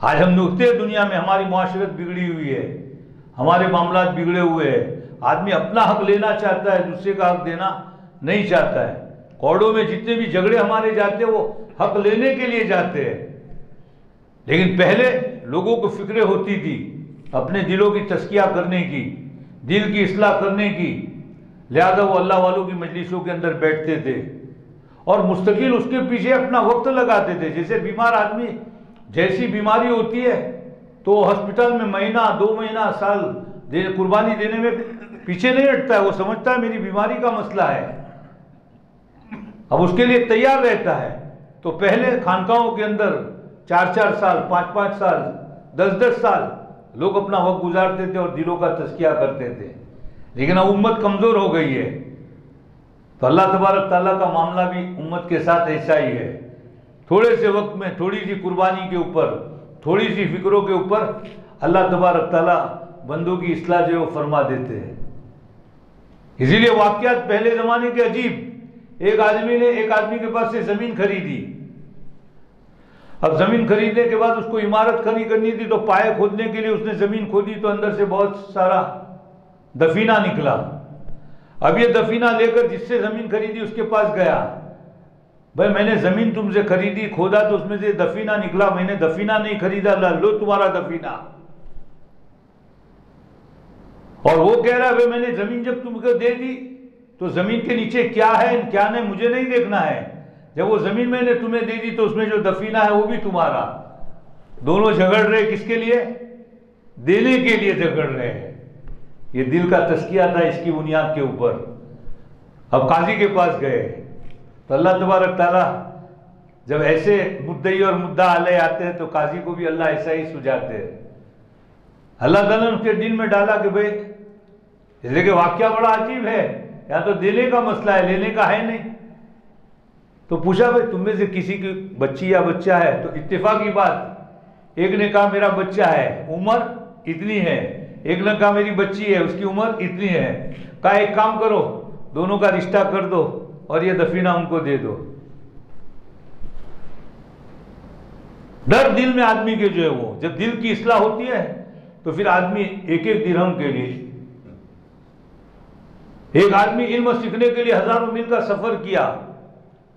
آج ہم دیکھتے ہیں دنیا میں ہماری معاشرت بگڑی ہوئی ہے، ہمارے معاملات بگڑے ہوئے ہیں. آدمی اپنا حق لینا چاہتا ہے، دوسرے کا حق دینا نہیں چاہتا ہے. کوڑوں میں جتنے بھی جھگڑے ہمارے جاتے ہیں وہ حق لینے کے لیے جاتے ہیں. لیکن پہلے لوگوں کو فکریں ہوتی تھی اپنے دلوں کی تزکیہ کرنے کی، دل کی اصلاح کرنے کی، لہذا وہ اللہ والوں کی مجلسوں کے اندر بیٹھتے تھے اور مستقل اس کے پیچھے اپنا وقت لگاتے تھے. جیسے بیمار آدمی جیسی بیماری ہوتی ہے تو ہسپتال میں مہینہ دو مہینہ سال قربانی دینے میں پیچھے نہیں ہٹتا ہے، وہ سمجھتا ہے میری بیماری کا مسئلہ ہے، اب اس کے لیے تیار رہتا ہے. تو پہلے خانقاہوں کے اندر 4 سال 5 سال 10 سال لوگ اپنا وقت گزارتے تھے اور دلوں کا تزکیہ کرتے تھے. لیکن اب امت کمزور ہو گئی ہے تو اللہ تبارک تعالیٰ کا معاملہ بھی امت کے ساتھ ایسا ہی ہے. تھوڑے سے وقت میں تھوڑی سی قربانی کے اوپر، تھوڑی سی فکروں کے اوپر اللہ تبارک تعالیٰ بندوں کی اصلاح جو ہے وہ فرما دیتے ہیں. اسی لیے واقعات پہلے زمانے کے عجیب. ایک آدمی نے ایک آدمی کے پاس سے زمین خریدی. اب زمین خریدنے کے بعد اس کو عمارت کھڑی کرنی تھی تو پائے کھودنے کے لیے اس نے زمین کھودی تو اندر سے بہت سارا دفینہ نکلا. اب یہ دفینہ لے کر جس سے زمین خریدی اس کے پاس گیا، بھائی میں نے زمین تم سے خریدی، کھودا تو اس میں سے دفینہ نکلا، میں نے دفینہ نہیں خریدا، لو تمہارا دفینہ. اور وہ کہہ رہا ہے بھائی میں نے زمین جب تم کو دے دی تو زمین کے نیچے کیا ہے کیا نہیں مجھے نہیں دیکھنا ہے، جب وہ زمین میں نے تمہیں دے دی تو اس میں جو دفینہ ہے وہ بھی تمہارا. دونوں جھگڑ رہے کس کے لیے؟ دینے کے لیے جھگڑ رہے ہیں. یہ دل کا تزکیہ تھا اس کی بنیاد کے اوپر. اب قاضی کے پاس گئے تو اللہ تبارک تعالیٰ جب ایسے مدعی اور مدعا علیہ آتے ہیں تو قاضی کو بھی اللہ ایسا ہی سجاتے ہیں. اللہ تعالیٰ نے اس کے دل میں ڈالا کہ بھائی جیسے کہ واقعہ بڑا عجیب ہے، یا تو دینے کا مسئلہ ہے لینے کا ہے نہیں. تو پوچھا بھائی تم میں سے کسی کی بچی یا بچہ ہے؟ تو اتفاقی بات ایک نے کہا میرا بچہ ہے، عمر اتنی ہے، ایک نے کہا میری بچی ہے اس کی عمر اتنی ہے. کہا ایک کام کرو دونوں کا رشتہ کر دو اور یہ دفینہ ان کو دے دو. ڈر دل میں آدمی کے جو ہے وہ جب دل کی اصلاح ہوتی ہے تو پھر آدمی ایک درہم کے لیے، ایک آدمی علم سیکھنے کے لیے ہزاروں میل کا سفر کیا،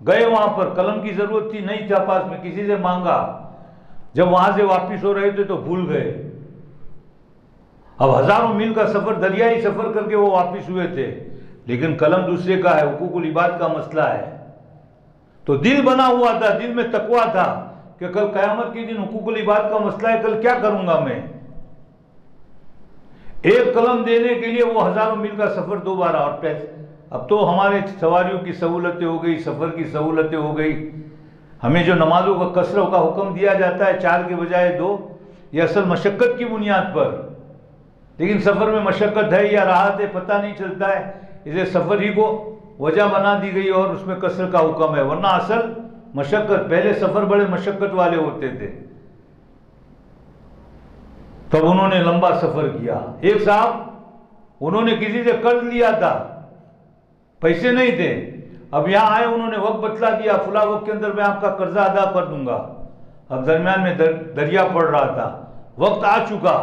گئے وہاں پر قلم کی ضرورت تھی نہیں تھا پاس میں، کسی سے مانگا، جب وہاں سے واپس ہو رہے تھے تو بھول گئے. اب ہزاروں میل کا سفر دریائی سفر کر کے وہ واپس ہوئے تھے، لیکن قلم دوسرے کا ہے، حقوق العباد کا مسئلہ ہے. تو دل بنا ہوا تھا، دل میں تقویٰ تھا کہ کل قیامت کے دن حقوق العباد کا مسئلہ ہے، کل کیا کروں گا میں. ایک قلم دینے کے لیے وہ ہزاروں میل کا سفر دوبارہ. اور پیسے اب تو ہمارے سواریوں کی سہولتیں ہو گئی، سفر کی سہولتیں ہو گئی، ہمیں جو نمازوں کا قصر کا حکم دیا جاتا ہے 4 کے بجائے 2، یہ اصل مشقت کی بنیاد پر. لیکن سفر میں مشقت ہے یا راحت ہے پتہ نہیں چلتا ہے، اسے سفر ہی کو وجہ بنا دی گئی اور اس میں قصر کا حکم ہے، ورنہ اصل مشقت. پہلے سفر بڑے مشقت والے ہوتے تھے. تب انہوں نے لمبا سفر کیا. ایک صاحب انہوں نے کسی سے قرض لیا تھا، پیسے نہیں تھے، اب یہاں آئے انہوں نے وقت بتلا دیا فلاں وقت کے اندر میں آپ کا قرضہ ادا کر دوں گا. اب درمیان میں دریا پڑ رہا تھا، وقت آ چکا،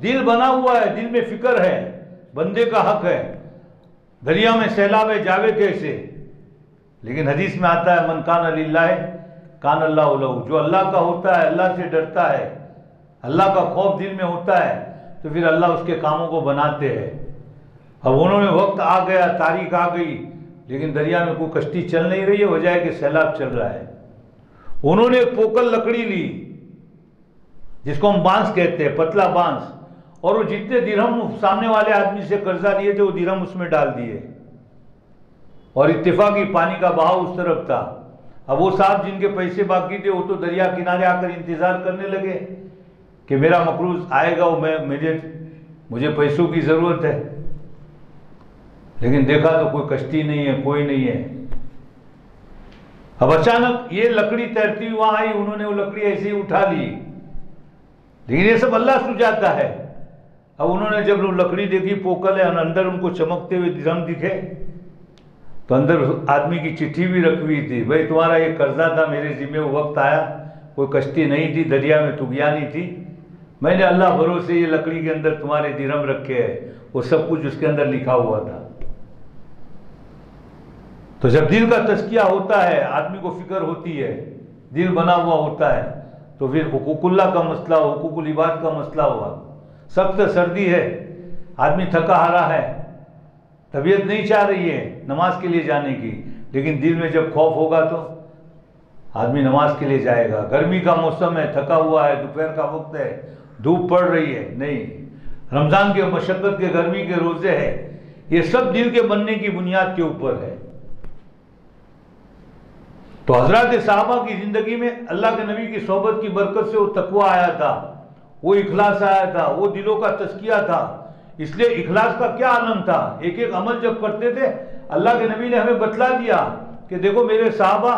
دل بنا ہوا ہے، دل میں فکر ہے، بندے کا حق ہے، دریا میں سیلاب ہے جاوے کیسے. لیکن حدیث میں آتا ہے من کان للہ کان اللہ لہ، جو اللہ کا ہوتا ہے، اللہ سے ڈرتا ہے، اللہ کا خوف دل میں ہوتا ہے، تو پھر اللہ اس کے کاموں کو بناتے ہیں۔ اب انہوں نے وقت آ گیا، تاریخ آ گئی، لیکن دریا میں کوئی کشتی چل نہیں رہی ہے، وجہ ہے کہ سیلاب چل رہا ہے۔ انہوں نے ایک پوکل لکڑی لی جس کو ہم بانس کہتے ہیں، پتلا بانس، اور وہ جتنے درہم سامنے والے آدمی سے قرضہ لیے تھے وہ درہم اس میں ڈال دیے، اور اتفاقی پانی کا بہاؤ اس طرف تھا۔ اب وہ صاحب جن کے پیسے باقی تھے وہ تو دریا کنارے آ کر انتظار کرنے لگے کہ میرا مقروض آئے گا، مجھے پیسوں کی ضرورت ہے، لیکن دیکھا تو کوئی کشتی نہیں ہے، کوئی نہیں ہے۔ اب اچانک یہ لکڑی تیرتی ہوئی وہاں آئی، انہوں نے وہ لکڑی ایسے ہی اٹھا لی، لیکن یہ سب اللہ سجاتا ہے۔ اب انہوں نے جب وہ لکڑی دیکھی، پوکل ہے، اندر ان کو چمکتے ہوئے درہم دکھے، تو اندر آدمی کی چٹھی بھی رکھی ہوئی تھی، بھائی تمہارا یہ قرضہ تھا میرے ذمہ، وہ وقت آیا، کوئی کشتی نہیں تھی، دریا میں طغیانی تھی، میں نے اللہ بھروسے یہ لکڑی کے اندر تمہارے درہم رکھے ہیں، وہ سب کچھ اس کے اندر لکھا ہوا تھا۔ تو جب دل کا تزکیہ ہوتا ہے، آدمی کو فکر ہوتی ہے، دل بنا ہوا ہوتا ہے، تو پھر حقوق اللہ کا مسئلہ، حقوق العباد کا مسئلہ ہوا۔ سخت سردی ہے، آدمی تھکا ہارا ہے، طبیعت نہیں چاہ رہی ہے نماز کے لیے جانے کی، لیکن دل میں جب خوف ہوگا تو آدمی نماز کے لیے جائے گا۔ گرمی کا موسم ہے، تھکا ہوا ہے، دوپہر کا وقت ہے، دھوپ پڑ رہی ہے، نہیں، رمضان کے مشقت کے گرمی کے روزے ہیں، یہ سب دل کے بننے کی بنیاد کے اوپر ہے۔ تو حضرات صحابہ کی زندگی میں اللہ کے نبی کی صحبت کی برکت سے وہ تقویٰ آیا تھا، وہ اخلاص آیا تھا، وہ دلوں کا تزکیہ تھا۔ اس لیے اخلاص کا کیا عالم تھا، ایک ایک عمل جب کرتے تھے اللہ کے نبی نے ہمیں بتلا دیا کہ دیکھو میرے صحابہ،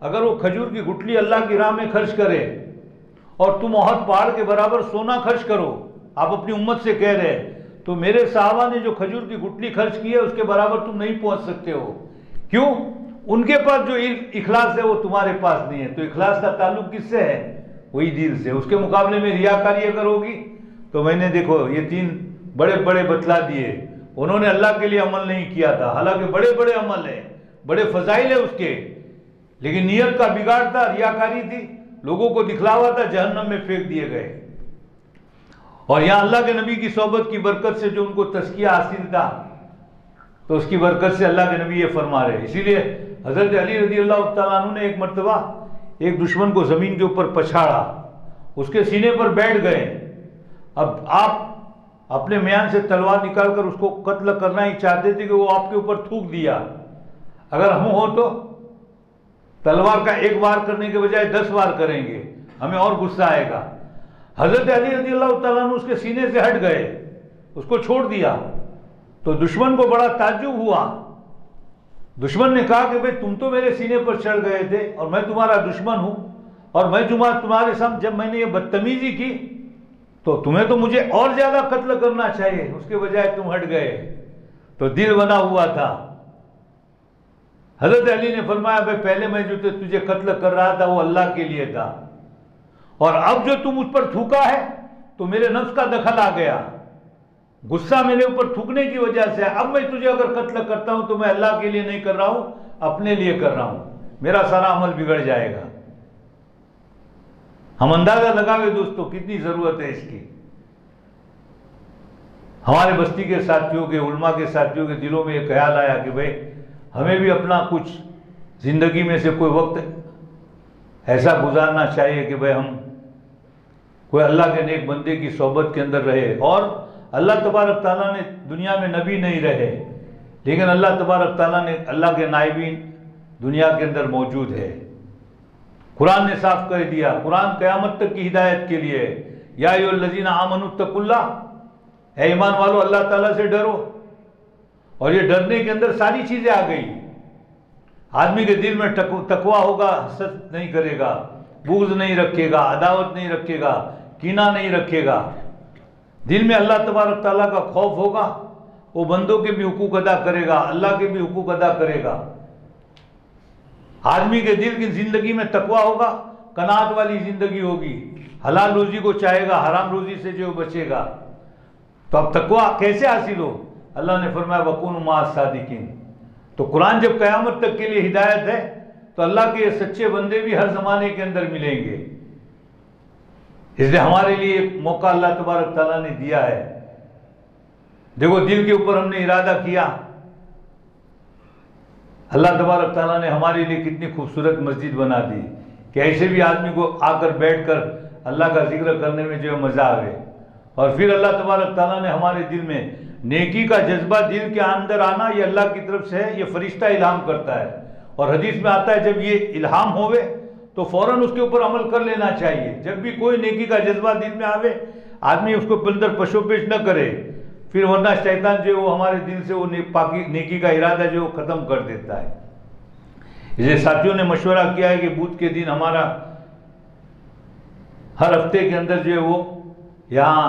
اگر وہ کھجور کی گٹھلی اللہ کی راہ میں خرچ کرے اور تم احد پہاڑ کے برابر سونا خرچ کرو، آپ اپنی امت سے کہہ رہے ہیں، تو میرے صحابہ نے جو کھجور کی گٹھلی خرچ کی ہے اس کے برابر تم نہیں پہنچ سکتے ہو۔ کیوں؟ ان کے پاس جو اخلاص ہے وہ تمہارے پاس نہیں ہے۔ تو اخلاص کا تعلق کس سے ہے؟ وہی دل سے۔ اس کے مقابلے میں ریاکاری اگر ہوگی تو میں نے دیکھو یہ تین بڑے بڑے بتلا دیے، انہوں نے اللہ کے لیے عمل نہیں کیا تھا، حالانکہ بڑے بڑے عمل ہیں، بڑے فضائل ہیں اس کے، لیکن نیت کا بگاڑ تھا، ریاکاری تھی، لوگوں کو دکھلاوا تھا، جہنم میں پھینک دیے گئے۔ اور یہاں اللہ کے نبی کی صحبت کی برکت سے جو ان کو تزکیہ حاصل تھا، تو اس کی برکت سے اللہ کے نبی یہ فرما رہے ہیں۔ اسی لیے حضرت علی رضی اللہ تعالیٰ عنہ نے ایک مرتبہ ایک دشمن کو زمین کے اوپر پچھاڑا، اس کے سینے پر بیٹھ گئے۔ اب آپ اپنے میان سے تلوار نکال کر اس کو قتل کرنا ہی چاہتے تھے کہ وہ آپ کے اوپر تھوک دیا۔ اگر ہم ہو تو تلوار کا ایک وار کرنے کے بجائے 10 وار کریں گے، ہمیں اور غصہ آئے گا۔ حضرت علی رضی اللہ تعالیٰ عنہ اس کے سینے سے ہٹ گئے، اس کو چھوڑ دیا، تو دشمن کو بڑا تعجب ہوا۔ دشمن نے کہا کہ بھئی تم تو میرے سینے پر چڑھ گئے تھے اور میں تمہارا دشمن ہوں، اور میں تمہارے سامنے جب میں نے یہ بدتمیزی کی تو تمہیں تو مجھے اور زیادہ قتل کرنا چاہیے، اس کے بجائے تم ہٹ گئے۔ تو دل بنا ہوا تھا۔ حضرت علی نے فرمایا بھئی پہلے میں جو تجھے قتل کر رہا تھا وہ اللہ کے لیے تھا، اور اب جو تم اس پر تھوکا ہے تو میرے نفس کا دخل آ گیا، غصہ میرے اوپر تھوکنے کی وجہ سے، اب میں تجھے اگر قتل کرتا ہوں تو میں اللہ کے لیے نہیں کر رہا ہوں، اپنے لیے کر رہا ہوں، میرا سارا عمل بگڑ جائے گا۔ ہم اندازہ لگاوے دوستو کتنی ضرورت ہے اس کی۔ ہمارے بستی کے ساتھیوں کے، علماء کے ساتھیوں کے دلوں میں یہ خیال آیا کہ بھئی ہمیں بھی اپنا کچھ زندگی میں سے کوئی وقت ایسا گزارنا چاہیے کہ بھئی ہم کوئی اللہ کے نیک بندے کی صحبت کے اندر رہے۔ اور اللہ تبارک تعالیٰ نے دنیا میں نبی نہیں رہے، لیکن اللہ تبارک تعالیٰ نے اللہ کے نائبین دنیا کے اندر موجود ہے۔ قرآن نے صاف کہہ دیا، قرآن قیامت تک کی ہدایت کے لیے، یا ایھا الذین آمنوا اتقوا اللہ، اے ایمان والو اللہ تعالیٰ سے ڈرو۔ اور یہ ڈرنے کے اندر ساری چیزیں آ گئی۔ آدمی کے دل میں تقویٰ ہوگا، حسد نہیں کرے گا، بغض نہیں رکھے گا، عداوت نہیں رکھے گا، کینہ نہیں رکھے گا۔ دل میں اللہ تبارک تعالیٰ کا خوف ہوگا، وہ بندوں کے بھی حقوق ادا کرے گا، اللہ کے بھی حقوق ادا کرے گا۔ آدمی کے دل کی زندگی میں تقویٰ ہوگا، قناعت والی زندگی ہوگی، حلال روزی کو چاہے گا، حرام روزی سے جو بچے گا۔ تو اب تقویٰ کیسے حاصل ہو؟ اللہ نے فرمایا وَكُونُوا مَعَ الصَّادِقِينَ، تو قرآن جب قیامت تک کے لیے ہدایت ہے تو اللہ کے یہ سچے بندے بھی ہر زمانے کے اندر ملیں گے. اس لیے ہمارے لیے ایک موقع اللہ تبارک تعالیٰ نے دیا ہے. دیکھو دل کے اوپر ہم نے ارادہ کیا, اللہ تبارک تعالیٰ نے ہمارے لیے کتنی خوبصورت مسجد بنا دی کہ ایسے بھی آدمی کو آ کر بیٹھ کر اللہ کا ذکر کرنے میں جو ہے مزہ آئے. اور پھر اللہ تبارک تعالیٰ نے ہمارے دل میں نیکی کا جذبہ دل کے اندر آنا, یہ اللہ کی طرف سے ہے, یہ فرشتہ الہام کرتا ہے. اور حدیث میں آتا ہے جب یہ الہام ہوئے تو فوراً اس کے اوپر عمل کر لینا چاہیے. جب بھی کوئی نیکی کا جذبہ دل میں آوے آدمی اس کو اندر پشو پیش نہ کرے, پھر ورنہ شیطان جو وہ ہمارے دل سے وہ نیکی کا ارادہ جو ختم کر دیتا ہے. اس لیے ساتھیوں نے مشورہ کیا ہے کہ بدھ کے دن ہمارا ہر ہفتے کے اندر جو ہے وہ یہاں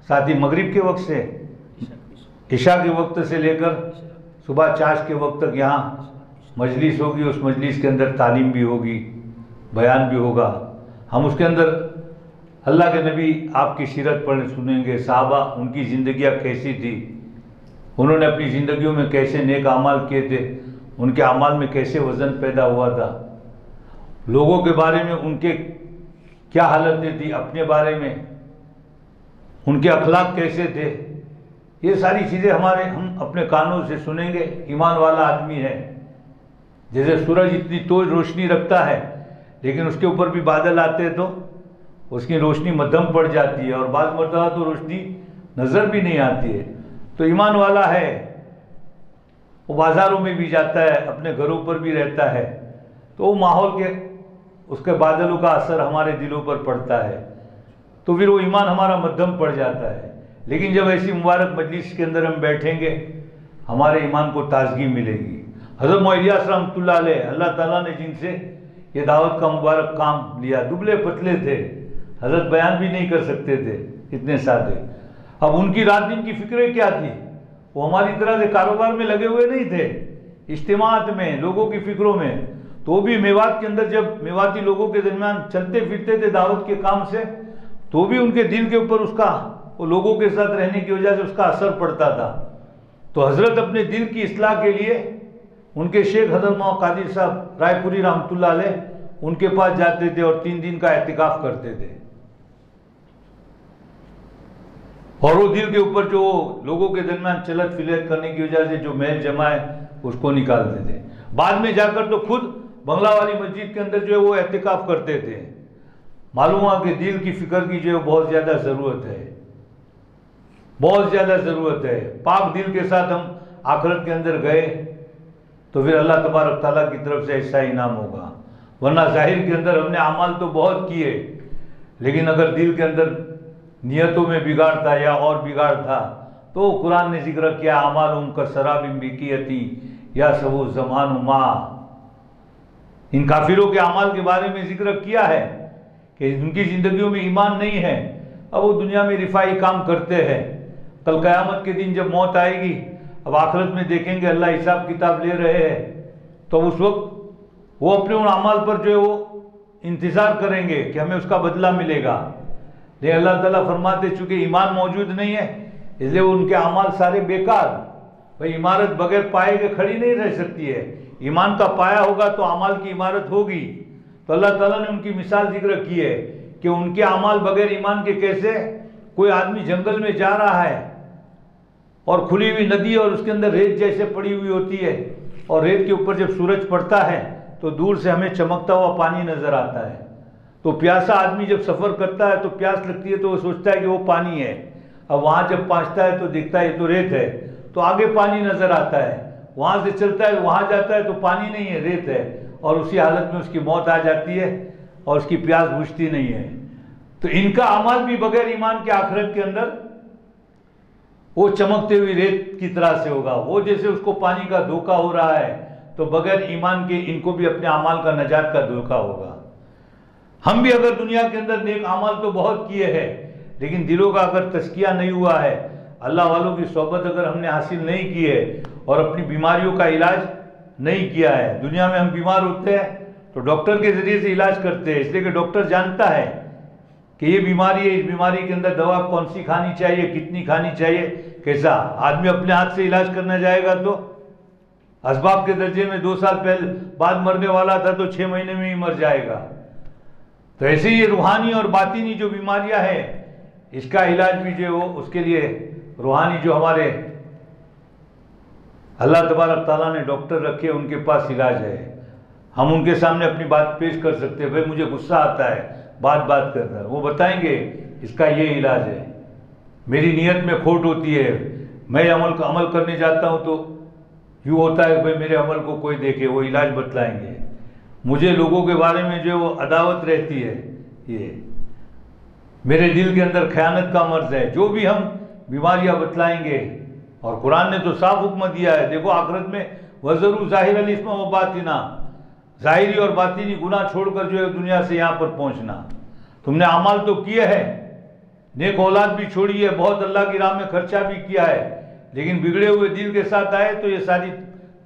ساتھی مغرب کے وقت سے عشاء کے وقت سے لے کر صبح چاش کے وقت تک یہاں مجلس ہوگی. اس مجلس کے اندر تعلیم بھی ہوگی, بیان بھی ہوگا. ہم اس کے اندر اللہ کے نبی آپ کی سیرت پڑھنے سنیں گے, صحابہ ان کی زندگیاں کیسی تھی, انہوں نے اپنی زندگیوں میں کیسے نیک اعمال کیے تھے, ان کے اعمال میں کیسے وزن پیدا ہوا تھا, لوگوں کے بارے میں ان کے کیا حالتیں تھی, اپنے بارے میں ان کے اخلاق کیسے تھے. یہ ساری چیزیں ہم اپنے کانوں سے سنیں گے. ایمان والا آدمی ہے, جیسے سورج اتنی توج روشنی رکھتا ہے لیکن اس کے اوپر بھی بادل آتے تو اس کی روشنی مدھم پڑ جاتی ہے, اور بعض مرتبہ تو روشنی نظر بھی نہیں آتی ہے. تو ایمان والا ہے, وہ بازاروں میں بھی جاتا ہے, اپنے گھروں پر بھی رہتا ہے, تو وہ ماحول کے اس کے بادلوں کا اثر ہمارے دلوں پر پڑتا ہے, تو پھر وہ ایمان ہمارا مدھم پڑ جاتا ہے. لیکن جب ایسی مبارک مجلس کے اندر ہم بیٹھیں گے ہمارے ایمان کو تازگی ملے گی. حضرت الیاس رحمۃ اللہ علیہ, اللہ تعالیٰ نے جن سے یہ دعوت کا مبارک کام لیا, دبلے پتلے تھے, حضرت بیان بھی نہیں کر سکتے تھے, اتنے سادے. اب ان کی رات دن کی فکریں کیا تھی, وہ ہماری طرح سے کاروبار میں لگے ہوئے نہیں تھے, اجتماعات میں, لوگوں کی فکروں میں. تو بھی میوات کے اندر جب میواتی لوگوں کے درمیان چلتے پھرتے تھے دعوت کے کام سے, تو بھی ان کے دل کے اوپر اس کا, وہ لوگوں کے ساتھ رہنے کی وجہ سے اس کا اثر پڑتا تھا. تو حضرت اپنے دل کی اصلاح کے لیے ان کے شیخ حضرت مولانا قادر صاحب رائے پوری رحمۃ اللہ علیہ ان کے پاس جاتے تھے اور 3 دن کا اعتکاف کرتے تھے, اور وہ دل کے اوپر جو لوگوں کے درمیان چلت پھلت کرنے کی وجہ سے جو میل جمع ہے اس کو نکالتے تھے. بعد میں جا کر تو خود بنگلہ والی مسجد کے اندر جو ہے وہ اعتکاف کرتے تھے. معلوم ہوا کہ دل کی فکر کی جو ہے بہت زیادہ ضرورت ہے, بہت زیادہ ضرورت ہے. پاک دل کے ساتھ ہم آخرت کے اندر گئے تو پھر اللہ تبارک تعالیٰ کی طرف سے ایسا انعام ہوگا. ورنہ ظاہر کے اندر ہم نے اعمال تو بہت کیے, لیکن اگر دل کے اندر نیتوں میں بگاڑ تھا یا اور بگاڑ تھا تو قرآن نے ذکر کیا, اعمالہم کسراب بقیعۃ یحسبہ الظمآن ماء. ان کافروں کے اعمال کے بارے میں ذکر کیا ہے کہ ان کی زندگیوں میں ایمان نہیں ہے, اب وہ دنیا میں رفائی کام کرتے ہیں. کل قیامت کے دن جب موت آئے گی, اب آخرت میں دیکھیں گے اللہ حساب کتاب لے رہے ہیں, تو اس وقت وہ اپنے ان اعمال پر جو ہے وہ انتظار کریں گے کہ ہمیں اس کا بدلہ ملے گا. لیکن اللہ تعالیٰ فرماتے چونکہ ایمان موجود نہیں ہے اس لیے ان کے اعمال سارے بیکار. بھائی عمارت بغیر پائے کے کھڑی نہیں رہ سکتی ہے, ایمان کا پایا ہوگا تو اعمال کی عمارت ہوگی. تو اللہ تعالیٰ نے ان کی مثال ذکر کی ہے کہ ان کے اعمال بغیر ایمان کے کیسے. کوئی آدمی جنگل میں جا رہا ہے اور کھلی ہوئی ندی اور اس کے اندر ریت جیسے پڑی ہوئی ہوتی ہے, اور ریت کے اوپر جب سورج پڑتا ہے تو دور سے ہمیں چمکتا ہوا پانی نظر آتا ہے. تو پیاسا آدمی جب سفر کرتا ہے تو پیاس لگتی ہے تو وہ سوچتا ہے کہ وہ پانی ہے. اب وہاں جب پہنچتا ہے تو دیکھتا ہے یہ تو ریت ہے, تو آگے پانی نظر آتا ہے. وہاں سے چلتا ہے, وہاں جاتا ہے تو پانی نہیں ہے, ریت ہے, اور اسی حالت میں اس کی موت آ جاتی ہے اور اس کی پیاس بجھتی نہیں ہے. تو ان کا اعمال بھی بغیر ایمان کے آخرت کے اندر وہ چمکتے ہوئی ریت کی طرح سے ہوگا. وہ جیسے اس کو پانی کا دھوکہ ہو رہا ہے تو بغیر ایمان کے ان کو بھی اپنے اعمال کا نجات کا دھوکہ ہوگا. ہم بھی اگر دنیا کے اندر نیک اعمال تو بہت کیے ہیں, لیکن دلوں کا اگر تزکیہ نہیں ہوا ہے, اللہ والوں کی صحبت اگر ہم نے حاصل نہیں کی ہے اور اپنی بیماریوں کا علاج نہیں کیا ہے. دنیا میں ہم بیمار ہوتے ہیں تو ڈاکٹر کے ذریعے سے علاج کرتے ہیں, اس لیے کہ ڈاکٹر جانتا ہے کہ یہ بیماری ہے, اس بیماری کے اندر دوا کون سی کھانی چاہیے, کتنی کھانی چاہیے, کیسا. آدمی اپنے ہاتھ سے علاج کرنا جائے گا تو اسباب کے درجے میں 2 سال پہلے بعد مرنے والا تھا تو 6 مہینے میں ہی مر جائے گا۔ تو ایسے ہی روحانی اور باطنی جو بیماریاں ہیں اس کا علاج بھی جو ہے وہ اس کے لیے روحانی جو ہمارے اللہ تبارک تعالیٰ نے ڈاکٹر رکھے ان کے پاس علاج ہے۔ ہم ان کے سامنے اپنی بات پیش کر سکتے ہیں، بھائی مجھے غصہ آتا ہے، بات کرتا ہے، وہ بتائیں گے اس کا یہ علاج ہے، میری نیت میں کھوٹ ہوتی ہے، میں عمل کرنے جاتا ہوں تو یوں ہوتا ہے بھائی میرے عمل کو کوئی دیکھے، وہ علاج بتلائیں گے۔ مجھے لوگوں کے بارے میں جو وہ عداوت رہتی ہے، یہ میرے دل کے اندر خیانت کا مرض ہے، جو بھی ہم بیماریاں بتلائیں گے۔ اور قرآن نے تو صاف حکم دیا ہے، دیکھو آخرت میں وَذَرُوا ظَاهِرَ الْإِثْمَ وَبَاطِنَهُ، ظاہری اور باطنی گناہ چھوڑ کر جو ہے دنیا سے یہاں پر پہنچنا۔ تم نے اعمال تو کیے ہیں، نیک اولاد بھی چھوڑی ہے، بہت اللہ کی راہ میں خرچہ بھی کیا ہے، لیکن بگڑے ہوئے دل کے ساتھ آئے تو یہ ساری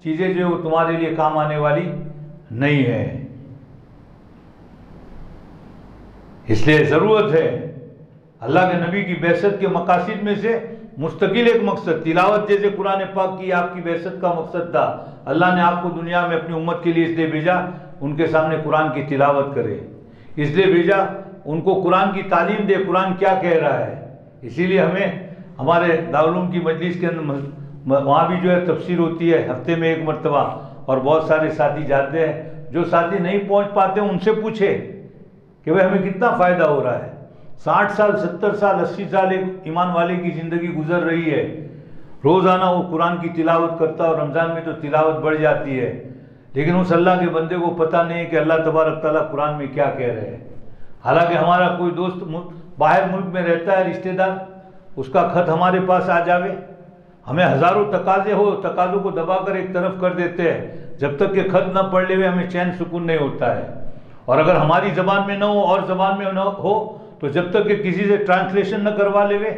چیزیں جو ہے وہ تمہارے لیے کام آنے والی نہیں ہے۔ اس لیے ضرورت ہے اللہ کے نبی کی بعثت کے مقاصد میں سے مستقل ایک مقصد، تلاوت جیسے قرآن پاک کی آپ کی بعثت کا مقصد تھا، اللہ نے آپ کو دنیا میں اپنی امت کے لیے اس لیے بھیجا ان کے سامنے قرآن کی تلاوت کرے، اس لیے بھیجا ان کو قرآن کی تعلیم دے، قرآن کیا کہہ رہا ہے۔ اسی لیے ہمیں ہمارے دارالعلوم کی مجلس کے اندر وہاں بھی جو ہے تفسیر ہوتی ہے ہفتے میں 1 مرتبہ، اور بہت سارے ساتھی جاتے ہیں، جو ساتھی نہیں پہنچ پاتے ان سے پوچھے کہ بھئی ہمیں کتنا فائدہ ہو رہا ہے۔ 60 سال 70 سال 80 سال ایک ایمان والے کی زندگی گزر رہی ہے، روزانہ وہ قرآن کی تلاوت کرتا ہے، اور رمضان میں تو تلاوت بڑھ جاتی ہے، لیکن اس اللہ کے بندے کو پتہ نہیں کہ اللہ تبارک تعالیٰ قرآن میں کیا کہہ رہے ہیں۔ حالانکہ ہمارا کوئی دوست باہر ملک میں رہتا ہے، رشتہ دار، اس کا خط ہمارے پاس آ جاوے، ہمیں ہزاروں تقاضے ہو، تقاضوں کو دبا کر ایک طرف کر دیتے ہیں، جب تک کہ خط نہ پڑھ لے ہوئے ہمیں چین سکون نہیں ہوتا ہے، اور اگر ہماری زبان میں نہ ہو اور زبان میں نہ ہو تو جب تک کہ کسی سے ٹرانسلیشن نہ کروا لے ہوئے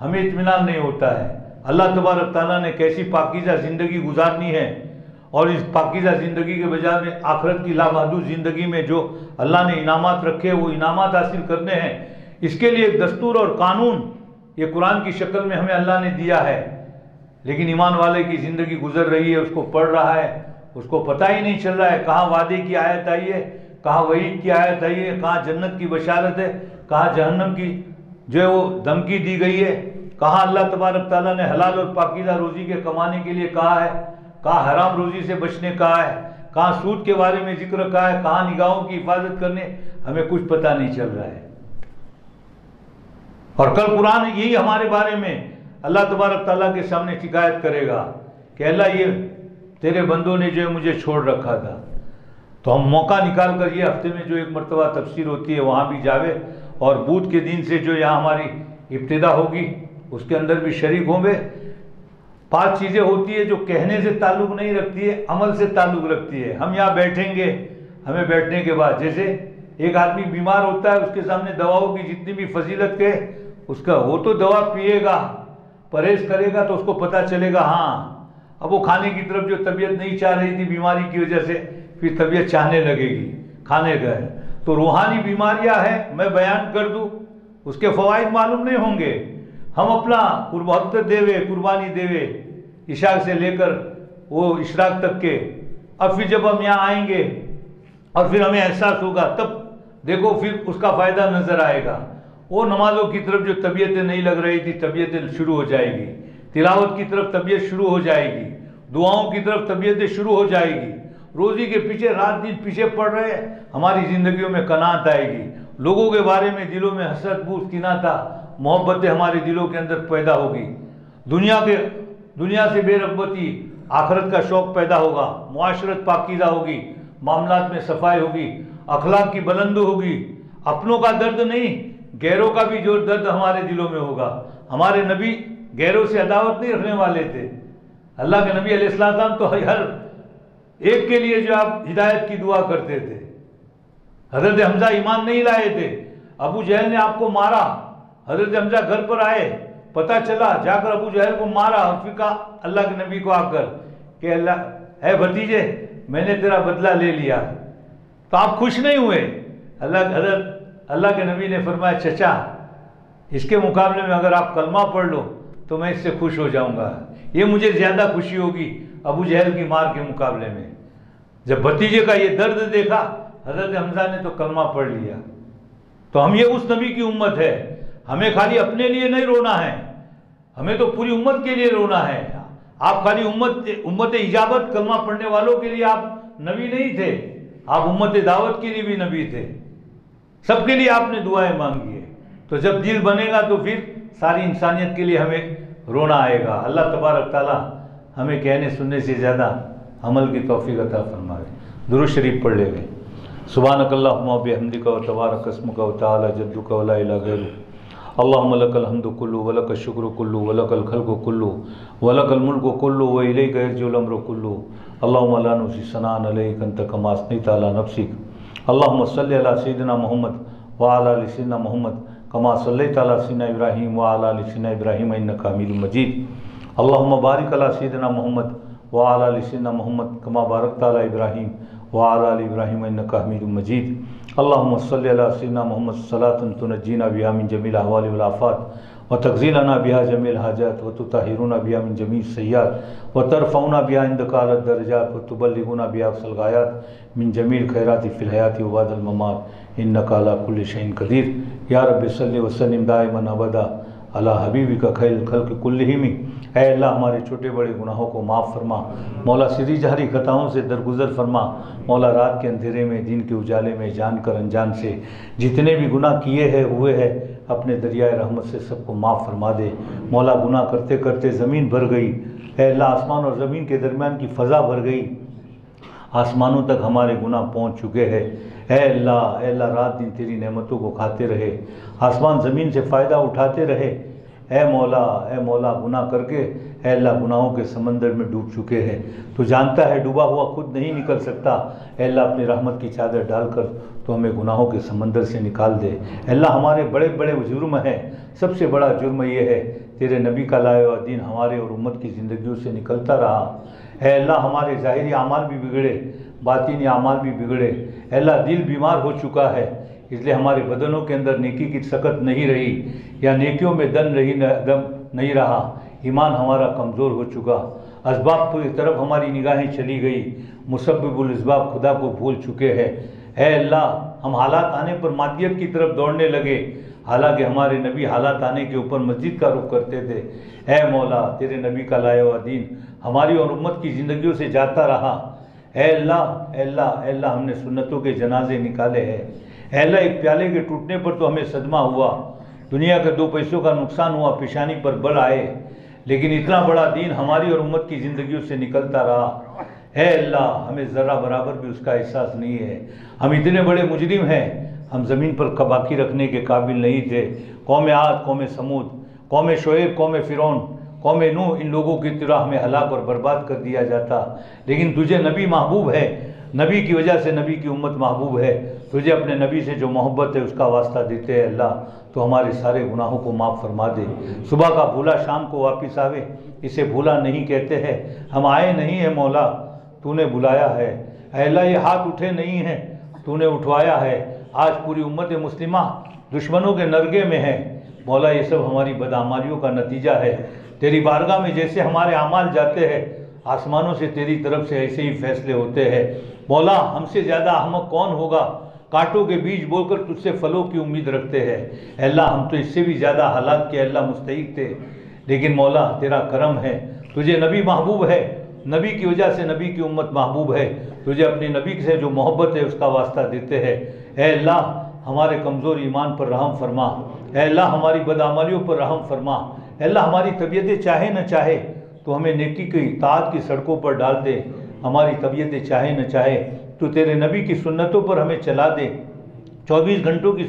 ہمیں اطمینان نہیں ہوتا ہے۔ اللہ تبارک تعالیٰ نے کیسی پاکیزہ زندگی گزارنی ہے، اور اس پاکیزہ زندگی کے بجائے میں آخرت کی لامحدود زندگی میں جو اللہ نے انعامات رکھے وہ انعامات حاصل کرنے ہیں، اس کے لیے ایک دستور اور قانون یہ قرآن کی شکل میں ہمیں اللہ نے دیا ہے، لیکن ایمان والے کی زندگی گزر رہی ہے، اس کو پڑھ رہا ہے، اس کو پتہ ہی نہیں چل رہا ہے کہاں وعدے کی آیت آئی ہے، کہاں وعید کی آیت آئی ہے، کہاں جنت کی بشارت ہے، کہاں جہنم کی جو ہے وہ دھمکی دی گئی ہے، کہاں اللہ تبارک تعالیٰ نے حلال اور پاکیزہ روزی کے کمانے کے لیے کہا ہے، کہاں حرام روزی سے بچنے کہا ہے، کہاں سود کے بارے میں ذکر کہا ہے، کہاں نگاہوں کی حفاظت کرنے، ہمیں کچھ پتہ نہیں چل رہا ہے۔ اور کل قرآن یہی ہمارے بارے میں اللہ تبارک تعالیٰ کے سامنے شکایت کرے گا کہ اللہ یہ تیرے بندوں نے جو ہے مجھے چھوڑ رکھا تھا۔ تو ہم موقع نکال کر یہ ہفتے میں جو 1 مرتبہ تفسیر ہوتی ہے وہاں بھی جاوے، اور بدھ کے دن سے جو یہاں ہماری ابتدا ہوگی اس کے اندر بھی شریک ہوں گے۔ 5 چیزیں ہوتی ہے جو کہنے سے تعلق نہیں رکھتی ہے، عمل سے تعلق رکھتی ہے۔ ہم یہاں بیٹھیں گے، ہمیں بیٹھنے کے بعد جیسے ایک آدمی بیمار ہوتا ہے، اس کے سامنے دواؤں کی جتنی بھی فضیلت کے اس کا وہ تو دوا پیے گا، پرہیز کرے گا تو اس کو پتہ چلے گا ہاں اب وہ کھانے کی طرف جو طبیعت نہیں چاہ رہی تھی بیماری کی وجہ سے پھر طبیعت چاہنے لگے گی، کھانے گئے۔ تو روحانی بیماریاں ہیں، میں بیان کر دوں اس کے فوائد معلوم نہیں ہوں گے، ہم اپنا وقت دیوے، قربانی دیوے عشاء سے لے کر وہ اشراق تک کے، اب پھر جب ہم یہاں آئیں گے اور پھر ہمیں احساس ہوگا تب دیکھو پھر اس کا فائدہ نظر آئے گا۔ وہ نمازوں کی طرف جو طبیعتیں نہیں لگ رہی تھی طبیعتیں شروع ہو جائے گی، تلاوت کی طرف طبیعت شروع ہو جائے گی، دعاؤں کی طرف طبیعتیں شروع ہو جائے گی، روزی کے پیچھے رات دن پیچھے پڑ رہے ہیں، ہماری زندگیوں میں قناعت آئے گی، لوگوں کے بارے میں دلوں میں حسد بغض کینہ تھا محبتیں ہمارے دلوں کے اندر پیدا ہوگی، دنیا سے بے رغبتی، آخرت کا شوق پیدا ہوگا، معاشرت پاکیزہ ہوگی، معاملات میں صفائی ہوگی، اخلاق کی بلندی ہوگی، اپنوں کا درد نہیں غیروں کا بھی جو درد ہمارے دلوں میں ہوگا۔ ہمارے نبی غیروں سے عداوت نہیں رکھنے والے تھے، اللہ کے نبی علیہ السلام تو ہر ایک کے لیے جو آپ ہدایت کی دعا کرتے تھے۔ حضرت حمزہ ایمان نہیں لائے تھے، ابو جہل نے آپ کو مارا، حضرت حمزہ گھر پر آئے، پتہ چلا، جا کر ابو جہل کو مارا، اور پھر کہا اللہ کے نبی کو آ کر کہ اللہ اے بھتیجے میں نے تیرا بدلہ لے لیا، تو آپ خوش نہیں ہوئے؟ اللہ کے نبی نے فرمایا چچا اس کے مقابلے میں اگر آپ کلمہ پڑھ لو تو میں اس سے خوش ہو جاؤں گا، یہ مجھے زیادہ خوشی ہوگی۔ ابو جہل کی مار کے مقابلے میں. جب بھتیجے کا یہ درد دیکھا حضرت حمزہ نے تو کلمہ پڑھ لیا. تو ہم یہ اس نبی کی امت ہے. ہمیں خالی اپنے لیے نہیں رونا ہے, ہمیں تو پوری امت کے لیے رونا ہے. آپ خالی امت اجابت کلمہ پڑھنے والوں کے لیے آپ نبی نہیں تھے, آپ امت دعوت کے لیے بھی نبی تھے. سب کے لیے آپ نے دعائیں مانگی ہے. تو جب دل بنے گا تو پھر ساری انسانیت کے لیے ہمیں رونا آئے گا. اللہ تبارک تعالیٰ ہمیں کہنے سننے سے زیادہ عمل کی توفیق عطا فرمائے. درود شریف پڑھ لے گئے. سبحانک اللہم و بحمدک و تبارک اسمک و تعالی جدک و لا الہ غیرک. اللہم لک الحمد کلہ و لک الشکر کلہ و لک الخلق کلہ و لک الملک کلہ و الیک یرجع الامر کلہ. اللہم لا نحصی ثناء علیک انت کما اثنیت علی نفسک. اللہم صلی علی سیدنا محمد وعلی آل سیدنا محمد کما صلیت علی سیدنا ابراہیم وعلی آل سیدنا ابراہیم انک حمید مجید. اللہم بارک علی سیدنا محمد وعلی آل سیدنا محمد کما بارکت علی ابراہیم وعلی آل ابراہیم انک حمید مجید. اللہم صلی علی سیدنا محمد صلاۃ تنجینا بہا من جمیع الاحوال والآفات وتقضی لنا بہا جمیع الحاجات وتطہرنا بہا من جمیع السیئات وترفعنا بہا عندک اعلی الدرجات وتبلغنا بہا اقصی الغایات من جمیع الخیرات فی الحیاۃ وبعد الممات انک علی کل شیء قدیر. یا رب صلی وسلم دائما ابدا علی حبیبک خیر الخلق کلہم. اے اللہ ہمارے چھوٹے بڑے گناہوں کو معاف فرما. مولا سری جہری خطاؤں سے درگزر فرما. مولا رات کے اندھیرے میں دن کے اجالے میں جان کر انجان سے جتنے بھی گناہ کیے ہیں ہوئے ہیں اپنے دریائے رحمت سے سب کو معاف فرما دے. مولا گناہ کرتے کرتے زمین بھر گئی. اے اللہ آسمان اور زمین کے درمیان کی فضا بھر گئی. آسمانوں تک ہمارے گناہ پہنچ چکے ہیں. اے اللہ رات دن تیری نعمتوں کو کھاتے رہے, آسمان زمین سے فائدہ اٹھاتے رہے. اے مولا گناہ کر کے اے اللہ گناہوں کے سمندر میں ڈوب چکے ہیں. تو جانتا ہے ڈوبا ہوا خود نہیں نکل سکتا. اے اللہ اپنی رحمت کی چادر ڈال کر تو ہمیں گناہوں کے سمندر سے نکال دے. اے اللہ ہمارے بڑے بڑے جرم ہیں. سب سے بڑا جرم یہ ہے تیرے نبی کا لائے ہوا دین ہمارے اور امت کی زندگیوں سے نکلتا رہا. اے اللہ ہمارے ظاہری اعمال بھی بگڑے, باطنی اعمال بھی بگڑے. اے اللہ دل بیمار ہو چکا ہے, اس لیے ہمارے بدنوں کے اندر نیکی کی سکت نہیں رہی یا نیکیوں میں دم نہیں رہا. ایمان ہمارا کمزور ہو چکا. اسباب کی طرف ہماری نگاہیں چلی گئی. مسبب الاسباب خدا کو بھول چکے ہیں. اے اللہ ہم حالات آنے پر مادیت کی طرف دوڑنے لگے, حالانکہ ہمارے نبی حالات آنے کے اوپر مسجد کا رخ کرتے تھے. اے مولا تیرے نبی کا لائے ہوا دین ہماری اور امت کی زندگیوں سے جاتا رہا. اے اللہ ہم نے سنتوں کے جنازے نکالے ہیں. اے اللہ ایک پیالے کے ٹوٹنے پر تو ہمیں صدمہ ہوا, دنیا کے 2 پیسوں کا نقصان ہوا, پیشانی پر بل آئے, لیکن اتنا بڑا دین ہماری اور امت کی زندگیوں سے نکلتا رہا. اے اللہ ہمیں ذرہ برابر بھی اس کا احساس نہیں ہے. ہم اتنے بڑے مجرم ہیں, ہم زمین پر باقی رکھنے کے قابل نہیں تھے. قوم عاد, قوم سمود, قوم شعیب, قوم فرعون, قوم نوح, ان لوگوں کی طرح ہمیں ہلاک اور برباد کر دیا جاتا. لیکن تجھے نبی محبوب ہے, نبی کی وجہ سے نبی کی امت محبوب ہے. تجھے اپنے نبی سے جو محبت ہے اس کا واسطہ دیتے ہیں. اللہ تو ہمارے سارے گناہوں کو معاف فرما دے. صبح کا بھولا شام کو واپس آوے, اسے بھولا نہیں کہتے ہیں. ہم آئے نہیں ہیں مولا, تو نے بلایا ہے. اے اللہ یہ ہاتھ اٹھے نہیں ہیں, تو نے اٹھوایا ہے. آج پوری امت مسلمہ دشمنوں کے نرگے میں ہے. مولا یہ سب ہماری بدعمالیوں کا نتیجہ ہے. تیری بارگاہ میں جیسے ہمارے اعمال جاتے ہیں, آسمانوں سے تیری طرف سے ایسے ہی فیصلے ہوتے ہیں. مولا ہم سے زیادہ احمق کون ہوگا, کانٹوں کے بیج بول کر تجھ سے پھلوں کی امید رکھتے ہیں. اے اللہ ہم تو اس سے بھی زیادہ حالات کے اللہ مستحق تھے, لیکن مولا تیرا کرم ہے. تجھے نبی محبوب ہے, نبی کی وجہ سے نبی کی امت محبوب ہے. تجھے اپنی نبی سے جو محبت ہے اس کا واسطہ دیتے ہیں. اے اللہ ہمارے کمزور ایمان پر رحم فرما. اے اللہ ہماری بدعمالیوں پر رحم فرما. اے اللہ ہماری طبیعتیں چاہے نہ چاہے تو ہمیں نیکی کی اطاعت کی سڑکوں پر ڈال دے. ہماری طبیعتیں چاہے نہ چاہے تو تیرے نبی کی سنتوں پر ہمیں چلا دے. 24 گھنٹوں کی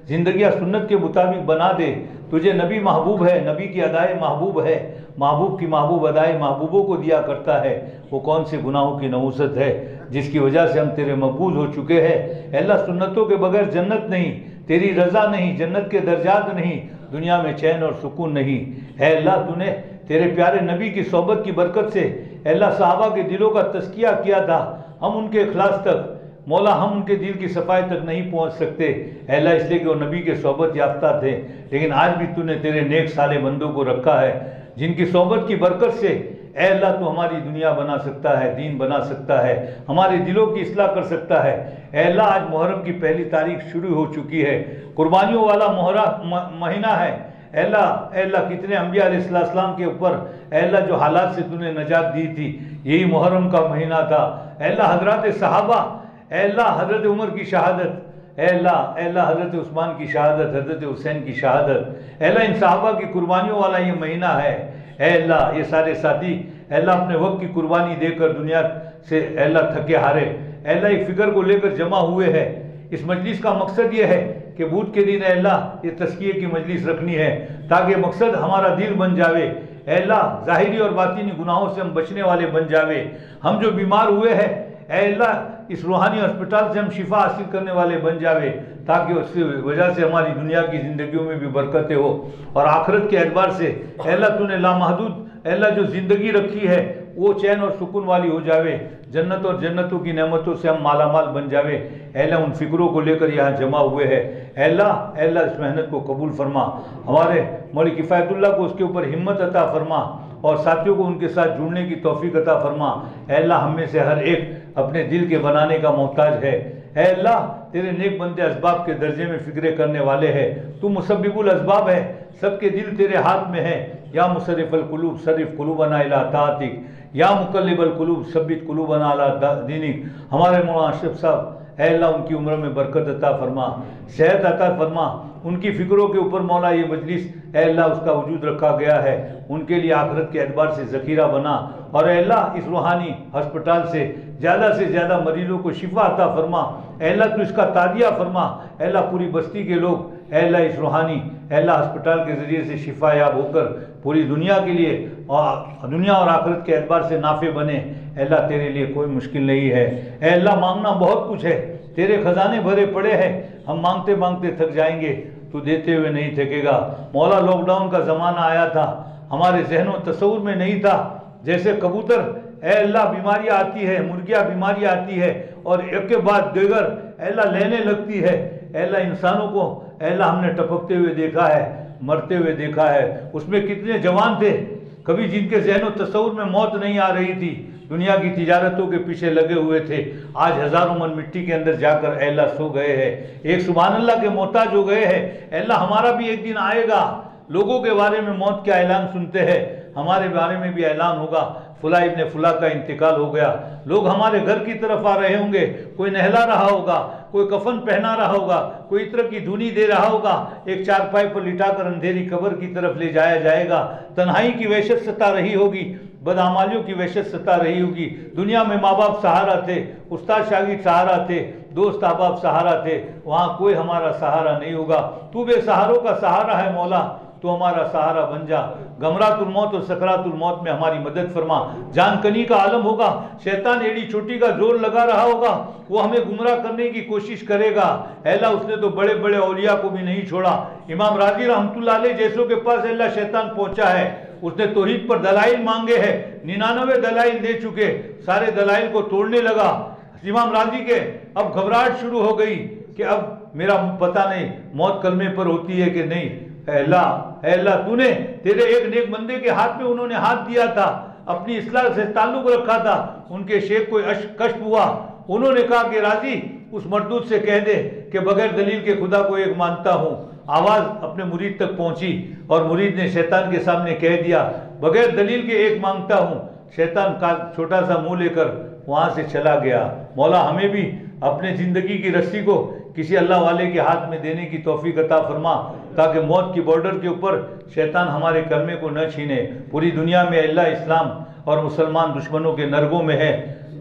زندگیاں سنت کے مطابق بنا دے. تجھے نبی محبوب ہے, نبی کی ادائے محبوب ہے. محبوب کی محبوب ادائے محبوبوں کو دیا کرتا ہے. وہ کون سے گناہوں کی نحوست ہے جس کی وجہ سے ہم تیرے مقبول ہو چکے ہیں. اے اللہ سنتوں کے بغیر جنت نہیں, تیری رضا نہیں, جنت کے درجات نہیں, دنیا میں چین اور سکون نہیں. اے اللہ تو نے تیرے پیارے نبی کی صحبت کی برکت سے اے اللہ صحابہ کے دلوں کا تزکیہ کیا تھا. ہم ان کے اخلاص تک مولا ہم ان کے دل کی صفائی تک نہیں پہنچ سکتے. اے اللہ اس لیے کہ وہ نبی کے صحبت یافتہ تھے, لیکن آج بھی تو نے تیرے نیک صالح بندوں کو رکھا ہے جن کی صحبت کی برکت سے اے اللہ تو ہماری دنیا بنا سکتا ہے، دین بنا سکتا ہے، ہمارے دلوں کی اصلاح کر سکتا ہے۔ اے اللہ آج محرم کی پہلی تاریخ شروع ہو چکی ہے، قربانیوں والا مہینہ ہے۔ اے اللہ کتنے انبیاء علیہ السلام کے اوپر اے اللہ جو حالات سے تو نے نجات دی تھی، یہی محرم کا مہینہ تھا۔ اے اللہ حضرات صحابہ، اے اللہ حضرت عمر کی شہادت، اے اللہ حضرت عثمان کی شہادت، حضرت حسین کی شہادت، اے اللہ ان صحابہ کی قربانیوں والا یہ مہینہ ہے۔ اے اللہ یہ سارے ساتھی اے اللہ اپنے وقت کی قربانی دے کر دنیا سے اے اللہ تھکے ہارے اے اللہ ایک فکر کو لے کر جمع ہوئے ہیں۔ اس مجلس کا مقصد یہ ہے کہ بدھ کے دن اے اللہ یہ تزکیے کی مجلس رکھنی ہے تاکہ مقصد ہمارا دل بن جاوے۔ اے اللہ ظاہری اور باطنی گناہوں سے ہم بچنے والے بن جاوے۔ ہم جو بیمار ہوئے ہیں اے اللہ اس روحانی ہسپتال سے ہم شفا حاصل کرنے والے بن جاوے تاکہ اس کی وجہ سے ہماری دنیا کی زندگیوں میں بھی برکتیں ہو، اور آخرت کے اعتبار سے اے اللہ تو نے لامحدود اے اللہ جو زندگی رکھی ہے وہ چین اور سکون والی ہو جاوے، جنت اور جنتوں کی نعمتوں سے ہم مالا مال بن جاوے۔ اے اللہ ان فکروں کو لے کر یہاں جمع ہوئے ہیں، اے اللہ اس محنت کو قبول فرما، ہمارے مولوی کفایت اللہ کو اس کے اوپر ہمت عطا فرما، اور ساتھیوں کو ان کے ساتھ جڑنے کی توفیق عطا فرما۔ اے اللہ ہم میں سے ہر ایک اپنے دل کے بنانے کا محتاج ہے۔ اے اللہ تیرے نیک بندے اسباب کے درجے میں فکرے کرنے والے ہیں، تو مسبب الاسباب ہے، سب کے دل تیرے ہاتھ میں ہے۔ یا مصرف القلوب صرف قلوبنا الی طاعتک، یا مقلب القلوب ثبت قلوبنا علی دینک۔ ہمارے مولانا اشرف صاحب اے اللہ ان کی عمر میں برکت عطا فرما، صحت عطا فرما، ان کی فکروں کے اوپر مولا یہ مجلس اے اللہ اس کا وجود رکھا گیا ہے، ان کے لیے آخرت کے اعتبار سے ذخیرہ بنا، اور اے اللہ اس روحانی ہسپتال سے زیادہ مریضوں کو شفا عطا فرما۔ اے اللہ تو اس کا تعدیہ فرما، اے اللہ پوری بستی کے لوگ اے اللہ اس روحانی اے اللہ ہسپتال کے ذریعے سے شفا یاب ہو کر پوری دنیا کے لیے اور دنیا اور آخرت کے اعتبار سے نافع بنے۔ اے اللہ تیرے لیے کوئی مشکل نہیں ہے، اے اللہ مانگنا بہت کچھ ہے، تیرے خزانے بھرے پڑے ہیں، ہم مانگتے مانگتے تھک جائیں گے، تو دیتے ہوئے نہیں تھکے گا۔ مولا لاک ڈاؤن کا زمانہ آیا تھا، ہمارے ذہن و تصور میں نہیں تھا، جیسے کبوتر اے اللہ بیماریاں آتی ہے، مرغیاں بیماریاں آتی ہے اور ایک کے بعد دیگر اے اللہ لینے لگتی ہے۔ اے اللہ انسانوں کو اے اللہ ہم نے ٹپکتے ہوئے دیکھا ہے، مرتے ہوئے دیکھا ہے، اس میں کتنے جوان تھے کبھی جن کے ذہن و تصور میں موت نہیں آ رہی تھی، دنیا کی تجارتوں کے پیچھے لگے ہوئے تھے، آج ہزاروں من مٹی کے اندر جا کر اے اللہ سو گئے ہیں، ایک سبحان اللہ کے محتاج ہو گئے ہیں۔ اے اللہ ہمارا بھی ایک دن آئے گا، لوگوں کے بارے میں موت کا اعلان سنتے ہیں، ہمارے بارے میں بھی اعلان ہوگا فلاں ابن فلاں کا انتقال ہو گیا، لوگ ہمارے گھر کی طرف آ رہے ہوں گے، کوئی نہلا رہا ہوگا، کوئی کفن پہنا رہا ہوگا، کوئی عطر کی دھنی دے رہا ہوگا، ایک چارپائی پر لٹا کر اندھیری قبر کی طرف لے جایا جائے گا، تنہائی کی وحشت ستا رہی ہوگی، بدعمالیوں کی وحشت ستا رہی ہوگی۔ دنیا میں ماں باپ سہارا تھے، استاد شاگرد سہارا تھے، دوست احباب سہارا تھے، وہاں کوئی ہمارا سہارا نہیں ہوگا، تو بے سہاروں کا سہارا ہے مولا، تو ہمارا سہارا بن جا۔ غمرات الموت اور سکرات الموت میں ہماری مدد فرما، جان کنی کا عالم ہوگا، شیطان ایڑی چھوٹی کا زور لگا رہا ہوگا، وہ ہمیں گمراہ کرنے کی کوشش کرے گا۔ اے اللہ اس نے تو بڑے بڑے اولیاء کو بھی نہیں چھوڑا، امام راضی رحمۃ اللہ علیہ جیسوں کے پاس اللہ شیطان پہنچا ہے، اس نے توحید پر دلائل مانگے ہیں، 99 دلائل دے چکے، سارے دلائل کو توڑنے لگا۔ امام راضی کے اب گھبراہٹ شروع ہو گئی کہ اب میرا پتہ نہیں موت کلمے پر ہوتی ہے کہ نہیں۔ اے اللہ تو نے تیرے ایک نیک بندے کے ہاتھ میں انہوں نے ہاتھ دیا تھا، اپنی اصلاح سے تعلق رکھا تھا، ان کے شیخ کو کشف ہوا، انہوں نے کہا کہ راضی اس مردود سے کہہ دے کہ بغیر دلیل کے خدا کو ایک مانتا ہوں۔ آواز اپنے مرید تک پہنچی اور مرید نے شیطان کے سامنے کہہ دیا بغیر دلیل کے ایک مانگتا ہوں۔ شیطان کا چھوٹا سا منہ لے کر وہاں سے چلا گیا۔ مولا ہمیں بھی اپنے زندگی کی رسی کو کسی اللہ والے کے ہاتھ میں دینے کی توفیق عطا فرما تاکہ موت کی بارڈر کے اوپر شیطان ہمارے کلمے کو نہ چھینے۔ پوری دنیا میں اللہ اسلام اور مسلمان دشمنوں کے نرگوں میں ہے،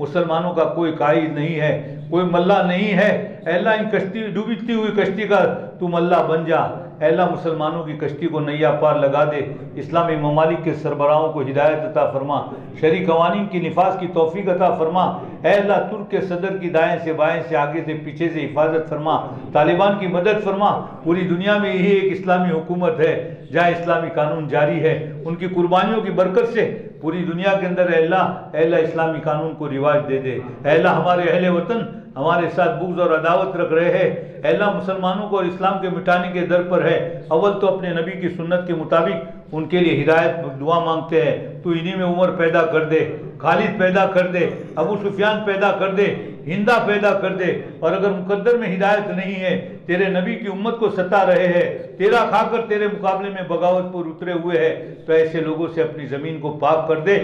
مسلمانوں کا کوئی قائد نہیں ہے، کوئی ملا نہیں ہے۔ اے اللہ ان کشتی ڈوبتی ہوئی کشتی کا تو ملا بن جا۔ اے اللہ مسلمانوں کی کشتی کو نیا پار لگا دے، اسلامی ممالک کے سربراہوں کو ہدایت عطا فرما، شرعی قوانین کی نفاذ کی توفیق عطا فرما۔ اے اللہ ترک کے صدر کی دائیں سے بائیں سے آگے سے پیچھے سے حفاظت فرما، طالبان کی مدد فرما۔ پوری دنیا میں یہی ایک اسلامی حکومت ہے جہاں اسلامی قانون جاری ہے، ان کی قربانیوں کی برکت سے پوری دنیا کے اندر اے اللہ اسلامی قانون کو رواج دے دے۔ اے اللہ ہمارے اہل وطن ہمارے ساتھ بغض اور عداوت رکھ رہے ہیں، اے اللہ مسلمانوں کو اور اسلام کے مٹانے کے در پر ہے، اول تو اپنے نبی کی سنت کے مطابق ان کے لیے ہدایت دعا مانگتے ہیں، تو انہی میں عمر پیدا کر دے، خالد پیدا کر دے، ابو سفیان پیدا کر دے، ہندا پیدا کر دے۔ اور اگر مقدر میں ہدایت نہیں ہے، تیرے نبی کی امت کو ستا رہے ہیں، تیرا کھا کر تیرے مقابلے میں بغاوت پر اترے ہوئے ہیں، تو ایسے لوگوں سے اپنی زمین کو پاک کر دے۔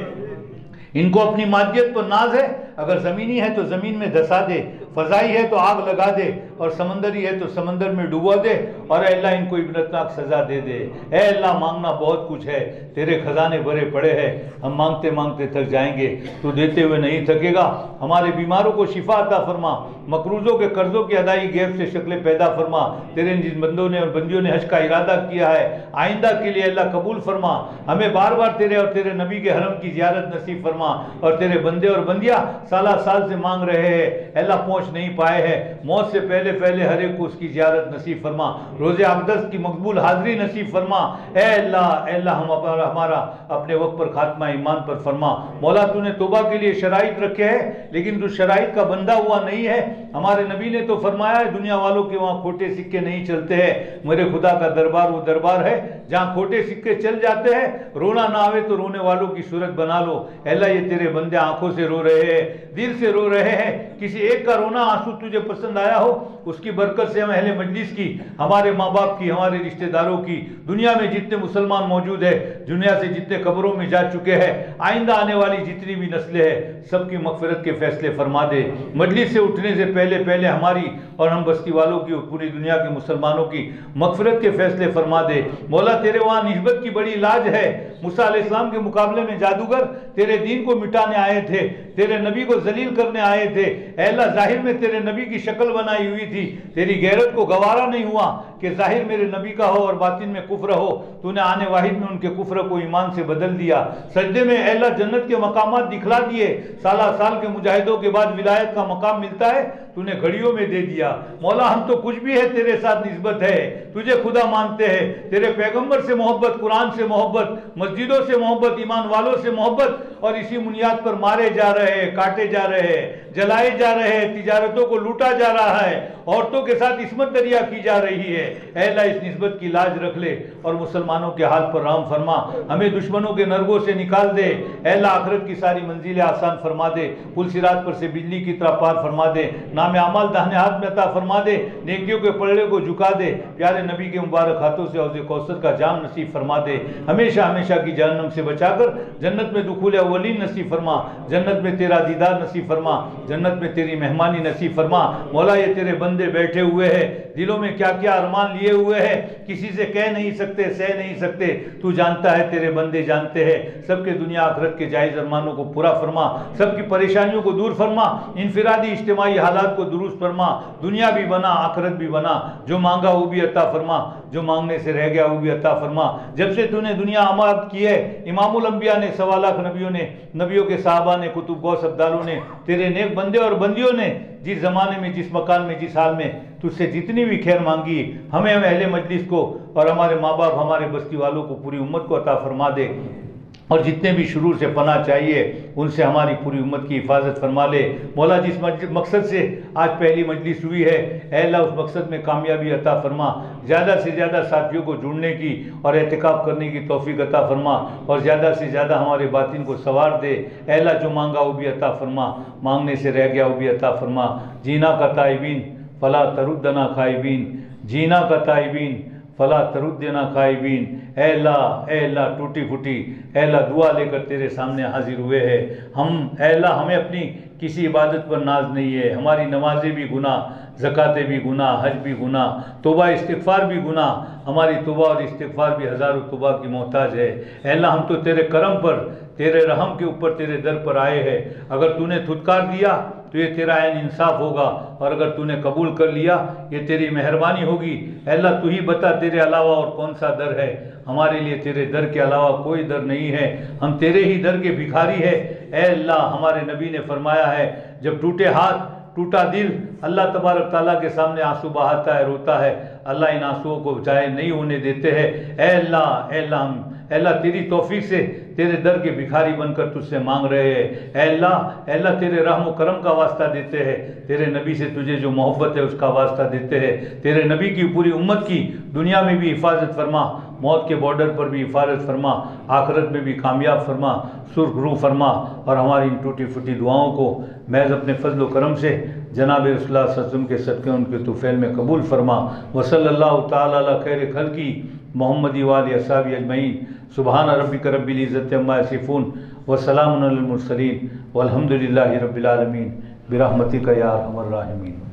ان کو اپنی مادیت پر ناز ہے، اگر زمینی ہے تو زمین میں دھسا دے، فضائی ہے تو آگ لگا دے، اور سمندری ہے تو سمندر میں ڈبوا دے، اور اے اللہ ان کو عبرتناک سزا دے دے۔ اے اللہ مانگنا بہت کچھ ہے، تیرے خزانے بھرے پڑے ہیں، ہم مانگتے مانگتے تھک جائیں گے، تو دیتے ہوئے نہیں تھکے گا۔ ہمارے بیماروں کو شفا عطا فرما، مقروضوں کے قرضوں کی ادائیگی غیب سے شکلیں پیدا فرما۔ تیرے جن بندوں نے اور بندیوں نے حج کا ارادہ کیا ہے، آئندہ کے لیے اللہ قبول فرما، ہمیں بار بار تیرے اور تیرے نبی کے حرم کی زیارت نصیب فرما۔ اور تیرے بندے اور بندیاں سالہ سال سے مانگ رہے ہیں، اے اللہ پہنچ نہیں پائے ہیں، موت سے پہلے پہلے ہر ایک کو اس کی زیارت نصیب فرما، روزے اقدس کی مقبول حاضری نصیب فرما۔ اے اللہ ہمارا اپنے وقت پر خاتمہ ایمان پر فرما۔ مولا تو نے توبہ کے لیے شرائط رکھے ہیں، لیکن تو شرائط کا بندہ ہوا نہیں ہے۔ ہمارے نبی نے تو فرمایا ہے دنیا والوں کے وہاں کھوٹے سکے نہیں چلتے ہیں، میرے خدا کا دربار وہ دربار ہے جہاں کھوٹے سکے چل جاتے ہیں، رونا نہ آوے تو رونے والوں کی صورت بنا لو۔ اے اللہ یہ تیرے بندے آنکھوں سے رو رہے ہیں، دل سے رو رہے ہیں، کسی ایک کا رونا آنسو تجھے پسند آیا ہو، اس کی برکت سے ہم اہل مجلس کی، ہمارے ماں باپ کی، ہمارے رشتہ داروں کی، دنیا میں جتنے مسلمان موجود ہیں، دنیا سے جتنے قبروں میں جا چکے ہیں، آئندہ آنے والی جتنی بھی نسلیں ہیں، سب کی مغفرت کے فیصلے فرما دے۔ مجلس سے اٹھنے سے پہلے پہلے ہماری اور ہم بستی والوں کی اور پوری دنیا کے مسلمانوں کی مغفرت کے فیصلے فرما دے۔ مولا تیرے وہاں نسبت کی بڑی لاج ہے، موسیٰ علیہ السلام کے مقابلے میں جادوگر تیرے دین کو مٹانے آئے تھے، تیرے نبی کو ذلیل کرنے آئے تھے۔ اے اللہ ظاہر میں تیرے نبی کی شکل بنائی ہوئی تھی، تیری غیرت کو گوارا نہیں ہوا کہ ظاہر میرے نبی کا ہو اور باطن میں کفر ہو، تو نے آنے واحد میں ان کے کفر کو ایمان سے بدل دیا۔ سجدے میں اے اللہ جنت کے مقامات دکھلا دیے، سالہ سال کے مجاہدوں کے بعد ولایت کا مقام ملتا ہے، تو نے گھڑیوں میں دے دیا۔ مولا ہم تو کچھ بھی ہے تیرے ساتھ نسبت ہے، تجھے خدا مانتے ہیں، تیرے پیغمبر سے محبت، قرآن سے محبت، مسجدوں سے محبت، ایمان والوں سے محبت، اور اسی بنیاد پر مارے جا رہے ہیں، کاٹے جا رہے ہیں، جلائے جا رہے ہیں، تجارتوں کو لوٹا جا رہا ہے، عورتوں کے ساتھ عصمت دریا کی جا رہی ہے۔ اے اللہ اس نسبت کی لاج رکھ لے اور مسلمانوں کے حال پر رحم فرما، ہمیں دشمنوں کے نرگوں سے نکال دے۔ اے اللہ آخرت کی ساری منزلیں آسان فرما دے، پل صراط پر سے بجلی کی طرح پار فرما دے، نام اعمال داہنے ہاتھ میں عطا فرما دے، نیکیوں کے پلڑے کو جھکا دے، پیارے نبی کے مبارک ہاتھوں سے حوض کوثر کا جام نصیب فرما دے، ہمیشہ ہمیشہ کی جہنم سے بچا کر جنت میں دخول اولین نصیب فرما، جنت میں تیرا دیدار نصیب فرما، جنت میں تیری مہمانی نصیب فرما۔ مولا یہ تیرے بندے بیٹھے ہوئے ہیں، دلوں میں کیا کیا ارمان لیے ہوئے ہیں، کسی سے کہہ نہیں سکتے، سہ نہیں سکتے، تو جانتا ہے، تیرے بندے جانتے ہیں، سب کے دنیا آخرت کے جائز ارمانوں کو پورا فرما، سب کی پریشانیوں کو دور فرما، انفرادی اجتماعی حالات کو درست فرما، دنیا بھی بنا آخرت بھی بنا، جو مانگا وہ بھی عطا فرما، جو مانگنے سے رہ گیا وہ بھی عطا فرما۔ جب سے تو نے دنیا آباد کی ہے، امام الانبیاء نے، 1.25 لاکھ نبیوں نے، نبیوں کے صحابہ نے، کتب غوث ابدالوں نے، تیرے نیک بندے اور بندیوں نے جس زمانے میں، جس مکان میں، جس حال میں تجھ سے جتنی بھی خیر مانگی، ہمیں اہل مجلس کو اور ہمارے ماں باپ، ہمارے بستی والوں کو، پوری امت کو عطا فرما دے، اور جتنے بھی شرور سے پناہ چاہیے ان سے ہماری پوری امت کی حفاظت فرما لے۔ مولا جس مقصد سے آج پہلی مجلس ہوئی ہے، اے اللہ اس مقصد میں کامیابی عطا فرما، زیادہ سے زیادہ ساتھیوں کو جڑنے کی اور اعتکاف کرنے کی توفیق عطا فرما، اور زیادہ سے زیادہ ہمارے باطن کو سنوار دے۔ اے اللہ جو مانگا وہ بھی عطا فرما، مانگنے سے رہ گیا وہ بھی عطا فرما۔ جینا کا تائبین فلا تردنا خائبین، جینا کا تائبین فلا تردنا خائبین۔ اے اللہ ٹوٹی پھوٹی اے اللہ دعا لے کر تیرے سامنے حاضر ہوئے ہیں ہم۔ اے اللہ ہمیں اپنی کسی عبادت پر ناز نہیں ہے، ہماری نمازیں بھی گناہ، زکاتیں بھی گناہ، حج بھی گناہ، توبہ استغفار بھی گناہ، ہماری توبہ اور استغفار بھی ہزاروں توبہ کی محتاج ہے۔ اے اللہ ہم تو تیرے کرم پر، تیرے رحم کے اوپر تیرے در پر آئے ہیں، اگر تو نے دھتکار دیا تو یہ تیرا عین انصاف ہوگا، اور اگر تو نے قبول کر لیا یہ تیری مہربانی ہوگی۔ اے اللہ تو ہی بتا تیرے علاوہ اور کون سا در ہے، ہمارے لیے تیرے در کے علاوہ کوئی در نہیں ہے، ہم تیرے ہی در کے بھکاری ہے۔ اے اللہ ہمارے نبی نے فرمایا ہے جب ٹوٹے ہاتھ ٹوٹا دل اللہ تبارک تعالیٰ کے سامنے آنسو بہاتا ہے، روتا ہے، اللہ ان آنسوؤں کو ضائع نہیں ہونے دیتے ہیں۔ اے اللہ تیری توفیق سے تیرے در کے بھکاری بن کر تجھ سے مانگ رہے ہیں۔ اے اللہ تیرے رحم و کرم کا واسطہ دیتے ہیں، تیرے نبی سے تجھے جو محبت ہے اس کا واسطہ دیتے ہیں، تیرے نبی کی پوری امت کی دنیا میں بھی حفاظت فرما، موت کے بارڈر پر بھی حفاظت فرما، آخرت میں بھی کامیاب فرما، سرخ روح فرما، اور ہماری ان ٹوٹی پھوٹی دعاؤں کو محض اپنے فضل و کرم سے جناب رسول اللہ صلی اللہ علیہ وسلم کے صدقے ان کے طفیل میں قبول فرما۔ وصلی اللہ تعالی علی خیر خلقی محمد وآلہ اصحابہ اجمعین۔ سبحان ربک رب العزت عما یصفون وسلام علی المرسلین والحمد للہ رب العالمین برحمتک یا ارحم الراحمین۔